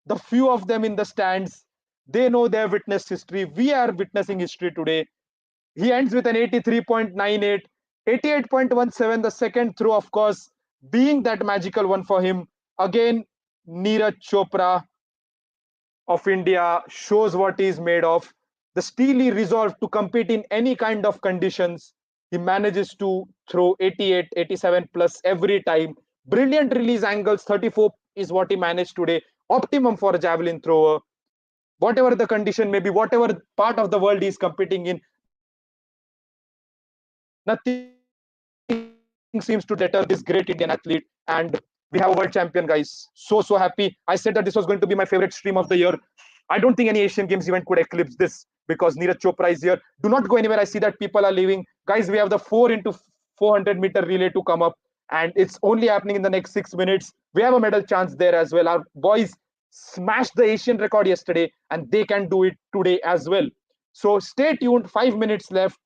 the few of them in the stands, they know they have witnessed history. We are witnessing history today. He ends with an 83.98, 88.17, the second throw, of course, being that magical one for him. Again, Neeraj Chopra of India shows what he is made of. The steely resolve to compete in any kind of conditions. He manages to throw 88, 87 plus every time. Brilliant release angles, 34 is what he managed today. Optimum for a javelin thrower. Whatever the condition may be, whatever part of the world he is competing in, nothing seems to deter this great Indian athlete. And we have a world champion, guys. So happy. I said that this was going to be my favorite stream of the year. I don't think any Asian Games event could eclipse this because Neeraj Chopra is here. Do not go anywhere. I see that people are leaving. Guys, we have the 4 into 400 meter relay to come up, and it's only happening in the next 6 minutes. We have a medal chance there as well. Our boys smashed the Asian record yesterday, and they can do it today as well. So stay tuned. 5 minutes left.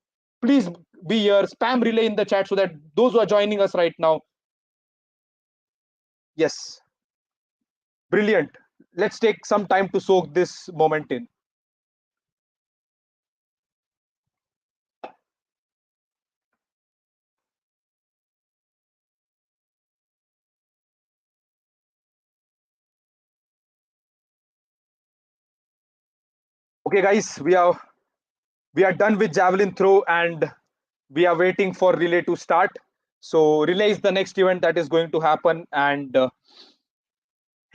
Please be here. Spam relay in the chat so that those who are joining us right now. Yes, brilliant. Let's take some time to soak this moment in. Okay, guys, we are done with javelin throw, and we are waiting for relay to start. So relay is the next event that is going to happen, and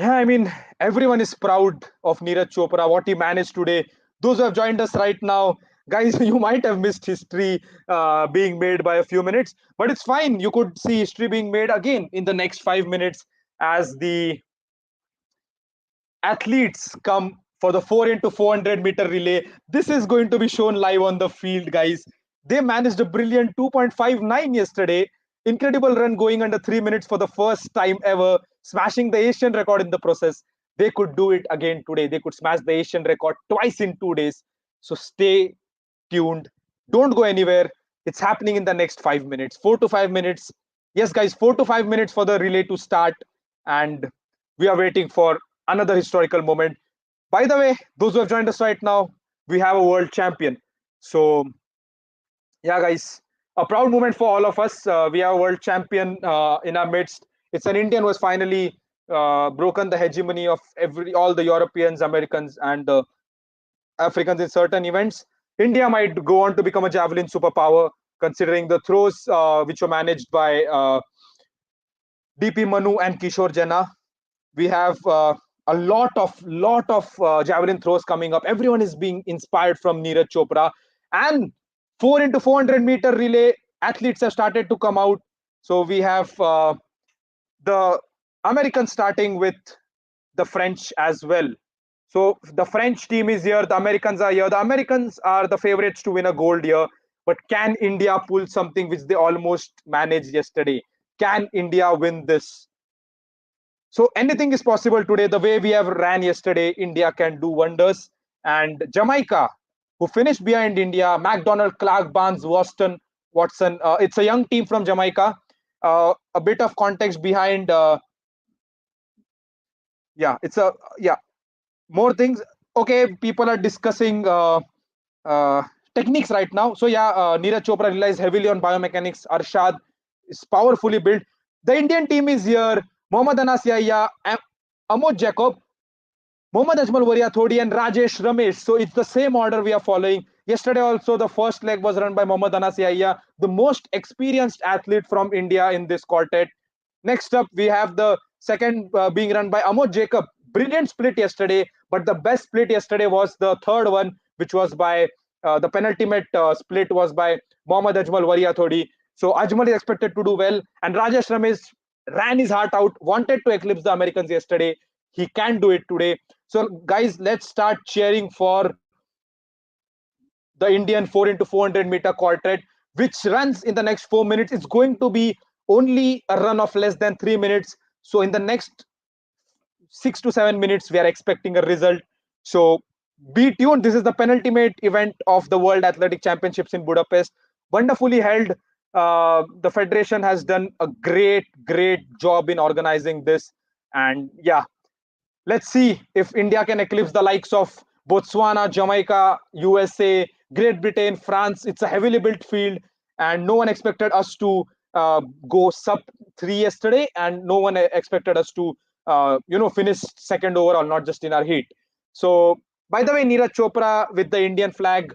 yeah, I mean, everyone is proud of Neeraj Chopra, what he managed today. Those who have joined us right now, guys, you might have missed history being made by a few minutes, but it's fine. You could see history being made again in the next 5 minutes as the athletes come for the 4 into 400 meter relay. This is going to be shown live on the field, guys. They managed a brilliant 2.59 yesterday. Incredible run going under 3 minutes for the first time ever, smashing the Asian record in the process. They could do it again today. They could smash the Asian record twice in 2 days. So stay tuned. Don't go anywhere. It's happening in the next 5 minutes, 4 to 5 minutes. Yes, guys, 4 to 5 minutes for the relay to start. And we are waiting for another historical moment. By the way, those who have joined us right now, we have a world champion. So, yeah, guys, a proud moment for all of us. We have a world champion in our midst. It's an Indian who has finally broken the hegemony of all the Europeans, Americans, and Africans in certain events. India might go on to become a javelin superpower, considering the throws which were managed by DP Manu and Kishore Jena. We have a lot of javelin throws coming up. Everyone is being inspired from Neeraj Chopra, and 4 into 400 meter relay athletes have started to come out. So we have the Americans starting with the French as well. So the French team is here, the Americans are here. The Americans are the favorites to win a gold here. But can India pull something which they almost managed yesterday? Can India win this? So anything is possible today. The way we have ran yesterday, India can do wonders. And Jamaica, who finished behind India, McDonald, Clark, Barnes, Watson. It's a young team from Jamaica. A bit of context behind. Yeah, it's a yeah. More things. Okay, people are discussing uh, techniques right now. So yeah, Neeraj Chopra relies heavily on biomechanics. Arshad is powerfully built. The Indian team is here. Mohammad Anas Yahiya, Amoj Jacob, Mohammad Ajmal, Variyathodi, and Rajesh, Ramesh. So it's the same order we are following. Yesterday also the first leg was run by Mohammad Anas Yahiya, the most experienced athlete from India in this quartet. Next up, we have the second being run by Amoj Jacob. Brilliant split yesterday, but the best split yesterday was the third one, which was by the penultimate split was by Mohammad Ajmal Variyathodi. So Ajmal is expected to do well, and Rajesh Ramesh ran his heart out, wanted to eclipse the Americans yesterday. He can do it today. So, guys, let's start cheering for the Indian 4 into 400-meter quartet, which runs in the next 4 minutes. It's going to be only a run of less than 3 minutes. So, in the next 6 to 7 minutes, we are expecting a result. So, be tuned. This is the penultimate event of the World Athletic Championships in Budapest. Wonderfully held. The federation has done a great job in organizing this. And yeah, let's see if India can eclipse the likes of Botswana, Jamaica, USA, Great Britain, France. It's a heavily built field, and no one expected us to go sub 3 yesterday, and no one expected us to finish second overall, not just in our heat. So, by the way, Neeraj Chopra with the Indian flag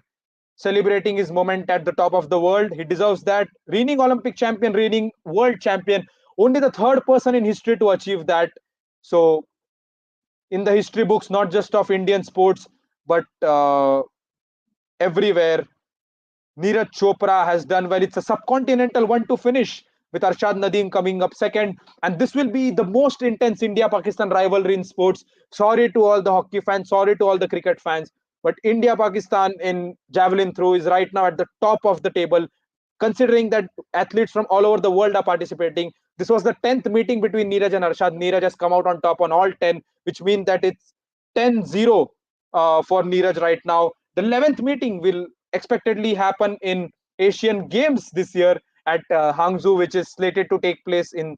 celebrating his moment at the top of the world. He deserves that. Reigning Olympic champion, reigning world champion, only the third person in history to achieve that. So in the history books, not just of Indian sports, but everywhere. Neeraj Chopra has done well. It's a subcontinental one to finish with Arshad Nadeem coming up second. And this will be the most intense India Pakistan rivalry in sports. Sorry to all the hockey fans, sorry to all the cricket fans. But India Pakistan in javelin throw is right now at the top of the table, considering that athletes from all over the world are participating. This was the 10th meeting between Neeraj and Arshad. Neeraj has come out on top on all 10, which means that it's 10-0 for Neeraj right now. The 11th meeting will expectedly happen in Asian Games this year at Hangzhou, which is slated to take place in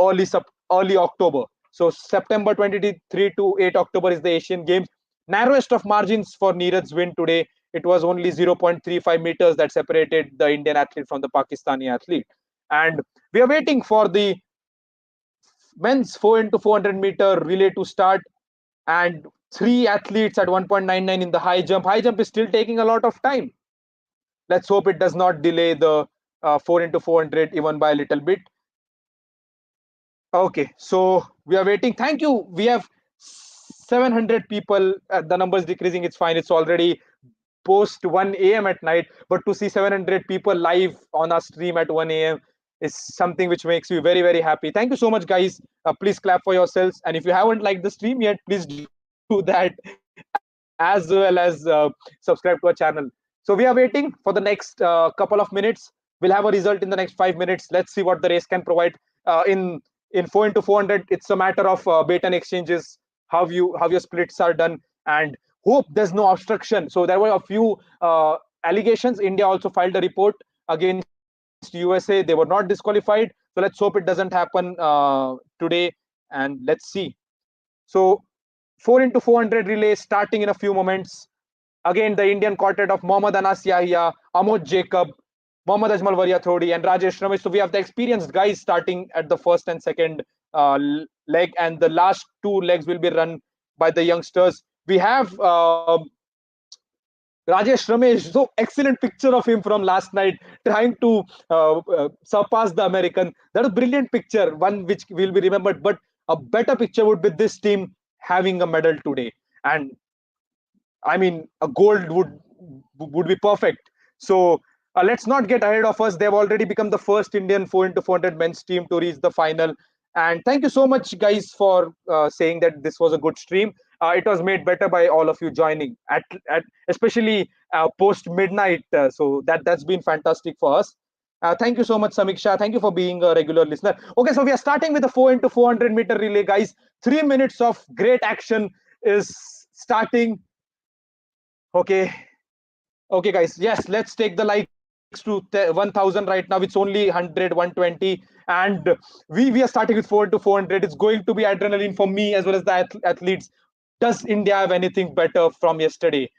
early October. So September 23 to 8 October is the Asian Games. Narrowest of margins for Neeraj's win today. It was only 0.35 meters that separated the Indian athlete from the Pakistani athlete. And we are waiting for the men's 4 into 400-meter relay to start. And three athletes at 1.99 in the high jump. High jump is still taking a lot of time. Let's hope it does not delay the 4 into 400 even by a little bit. Okay, so we are waiting. Thank you. We have 700 people. The number is decreasing. It's fine. It's already post 1 a.m. at night. But to see 700 people live on our stream at 1 a.m. is something which makes me very happy. Thank you so much, guys. Please clap for yourselves. And if you haven't liked the stream yet, please do that as well as subscribe to our channel. So we are waiting for the next couple of minutes. We'll have a result in the next 5 minutes. Let's see what the race can provide. In 4 into 400, it's a matter of bait and exchanges, how your splits are done, and hope there's no obstruction. So there were a few allegations. India also filed a report against USA. They were not disqualified. So let's hope it doesn't happen today, and let's see. So 4 into 400 relay starting in a few moments. Again, the Indian quartet of Mohammad Anas Yahiya, Amoj Jacob, Mohammad Ajmal Variyathodi, and Rajesh Ramesh. So we have the experienced guys starting at the first and second leg, and the last two legs will be run by the youngsters. We have Rajesh Ramesh, so excellent picture of him from last night, trying to surpass the American. That is a brilliant picture, one which will be remembered. But a better picture would be this team having a medal today, and I mean, a gold would be perfect. So let's not get ahead of us. They've already become the first Indian 4 into 400 men's team to reach the final. And thank you so much, guys, for saying that this was a good stream. It was made better by all of you joining at especially post midnight. So that's been fantastic for us. Thank you so much, Samiksha. Thank you for being a regular listener. Okay, so we are starting with the 4 into 400-meter relay, guys. 3 minutes of great action is starting. Okay. Okay, guys. Yes, let's take the likes to 1,000 right now. It's only 100, 120. And we are starting with 4 into 400. It's going to be adrenaline for me as well as the athletes. Does India have anything better from yesterday?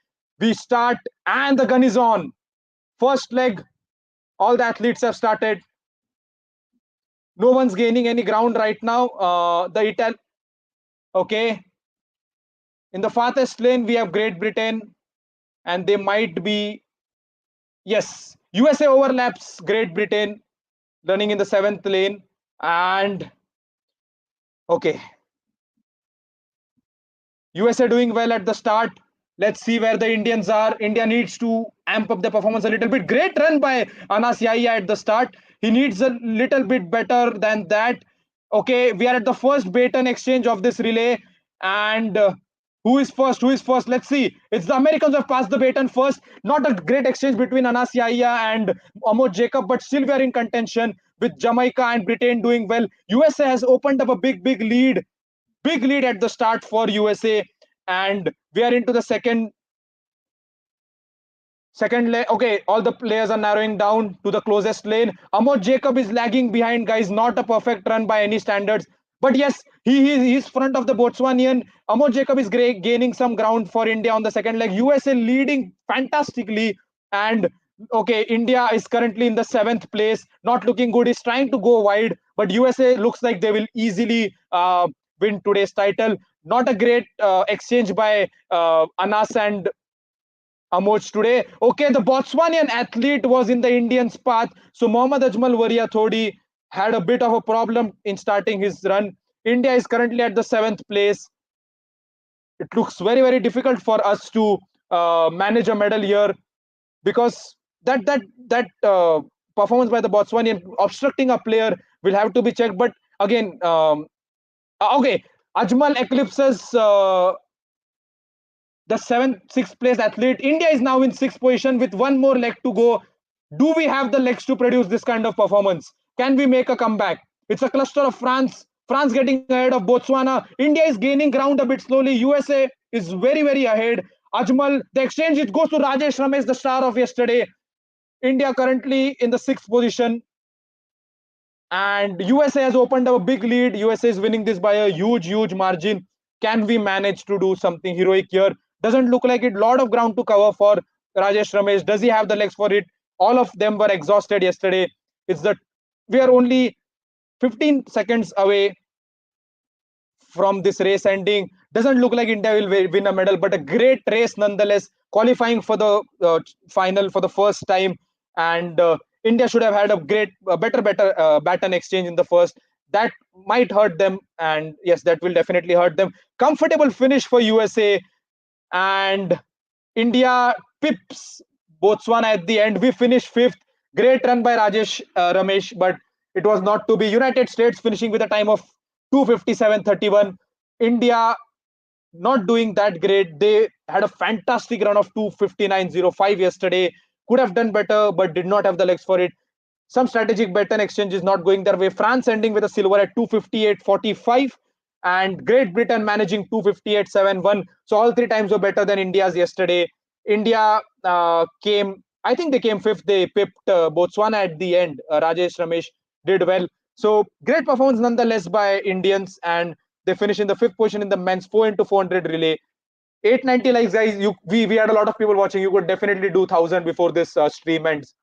We start and the gun is on. First leg, all the athletes have started. No one's gaining any ground right now. Okay. In the farthest lane, we have Great Britain, and they might be, yes, USA overlaps Great Britain, running in the 7th lane. And okay, USA doing well at the start. Let's see where the Indians are. India needs to amp up the performance a little bit. Great run by Anas Yahiya at the start. He needs a little bit better than that. Okay, we are at the first baton exchange of this relay. And who is first? Who is first? Let's see. It's the Americans who have passed the baton first. Not a great exchange between Anas Yahiya and Amoj Jacob, but still we are in contention with Jamaica and Britain doing well. USA has opened up a big lead. Big lead at the start for USA, and we are into the second lane. Okay, all the players are narrowing down to the closest lane. Amoj Jacob is lagging behind, guys. Not a perfect run by any standards, but yes, he's front of the Botswanian. Amoj Jacob is gaining some ground for India on the second leg. USA leading fantastically, and okay, India is currently in the 7th place, not looking good. Is trying to go wide, but USA looks like they will easily win today's title. Not a great exchange by Anas and Amoj today. Okay, the Botswanian athlete was in the Indians' path. So Mohammad Ajmal Variyathodi had a bit of a problem in starting his run. India is currently at the 7th place. It looks very difficult for us to manage a medal here, because that performance by the Botswanian obstructing a player will have to be checked. But again, okay, Ajmal eclipses the sixth place athlete. India is now in 6th position with one more leg to go. Do we have the legs to produce this kind of performance? Can we make a comeback? It's a cluster of France getting ahead of Botswana. India is gaining ground a bit slowly. USA is very ahead. Ajmal, the exchange, it goes to Rajesh, Ramesh, the star of yesterday. India currently in the 6th position, and USA has opened up a big lead. USA is winning this by a huge margin. Can we manage to do something heroic here? Doesn't look like it. Lot of ground to cover for Rajesh Ramesh. Does he have the legs for it? All of them were exhausted yesterday. We are only 15 seconds away from this race ending. Doesn't look like India will win a medal, but a great race nonetheless. Qualifying for the final for the first time, and India should have had a better baton exchange in the first. That might hurt them, and yes, that will definitely hurt them. Comfortable finish for USA, and India pips Botswana at the end. We finish 5th. Great run by Rajesh Ramesh, but it was not to be. United States finishing with a time of 2:57:31. India not doing that great. They had a fantastic run of 2:59:05 yesterday. Could have done better, but did not have the legs for it. Some strategic bet and exchange is not going their way. France ending with a silver at 2:58:45, and Great Britain managing 2:58:71. So all 3 times were better than India's yesterday. India I think they came 5th. They pipped Botswana at the end. Rajesh Ramesh did well. So great performance nonetheless by Indians, and they finished in the 5th position in the men's 4x400 relay. 890 likes, guys. We had a lot of people watching. You could definitely do 1,000 before this stream ends.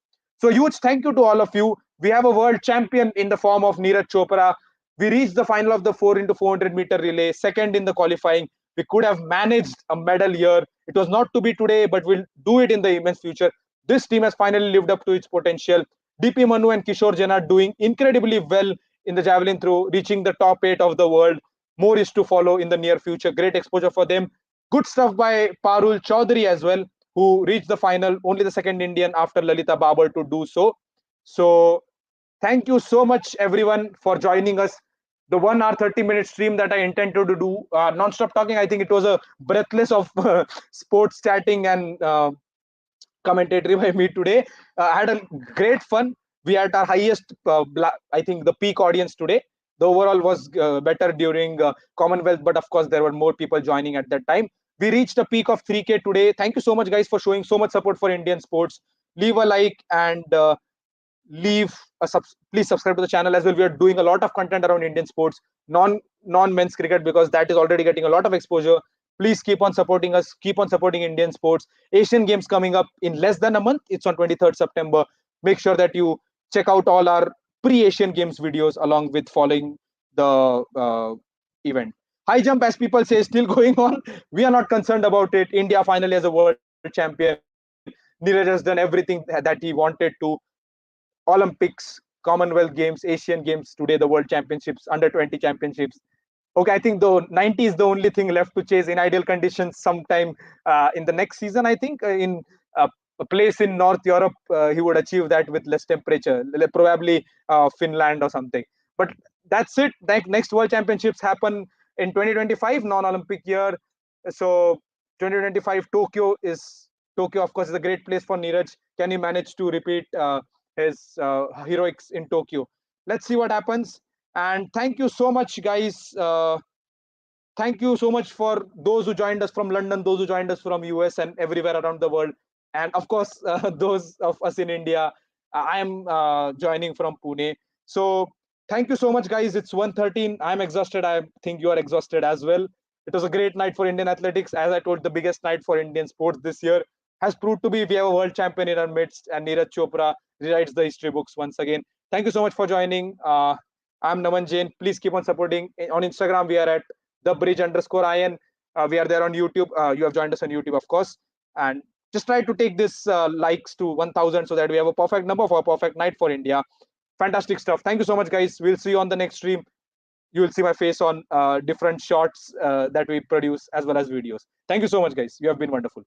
So huge thank you to all of you. We have a world champion in the form of Neeraj Chopra. We reached the final of the 4x400 meter relay, second in the qualifying. We could have managed a medal here. It was not to be today, but we'll do it in the immense future. This team has finally lived up to its potential. DP Manu and Kishore Jena doing incredibly well in the javelin throw, reaching the top 8 of the world. More is to follow in the near future. Great exposure for them. Good stuff by Parul Chaudhary as well, who reached the final, only the second Indian after Lalita Babar to do so. So thank you so much, everyone, for joining us. The 1 hour 30-minute stream that I intended to do non-stop talking. I think it was a breathless of sports chatting and commentary by me today. I had a great fun. We had our highest, I think, the peak audience today. The overall was better during Commonwealth, but of course there were more people joining at that time. We reached a peak of 3K today. Thank you so much, guys, for showing so much support for Indian sports. Leave a like and please subscribe to the channel as well. We are doing a lot of content around Indian sports, non men's cricket, because that is already getting a lot of exposure. Please keep on supporting us, keep on supporting Indian sports. Asian Games coming up in less than a month. It's on 23rd September. Make sure that you check out all our pre-Asian Games videos along with following the event. High jump, as people say, is still going on. We are not concerned about it. India finally has a world champion. Neeraj has done everything that he wanted to. Olympics, Commonwealth Games, Asian Games, today the World Championships, under 20 championships. Okay, I think the 90 is the only thing left to chase in ideal conditions sometime in the next season. I think in a place in North Europe, he would achieve that with less temperature, probably Finland or something. But that's it. Next World Championships happen in 2025, non-Olympic year. So 2025 Tokyo, of course, is a great place for Neeraj. Can he manage to repeat his heroics in Tokyo? Let's see what happens. And thank you so much, guys. Thank you so much for those who joined us from London, those who joined us from US and everywhere around the world, and of course those of us in India. I am joining from Pune. So thank you so much, guys. It's 1:13. I'm exhausted. I think you are exhausted as well. It was a great night for Indian athletics. As I told, the biggest night for Indian sports this year has proved to be. We have a world champion in our midst, and Neeraj Chopra rewrites the history books once again. Thank you so much for joining. I'm Naman Jain. Please keep on supporting. On Instagram, we are at @thebridge_IN. We are there on YouTube. You have joined us on YouTube, of course. And just try to take this likes to 1,000 so that we have a perfect number for a perfect night for India. Fantastic stuff. Thank you so much, guys. We'll see you on the next stream. You will see my face on different shots that we produce as well as videos. Thank you so much, guys. You have been wonderful.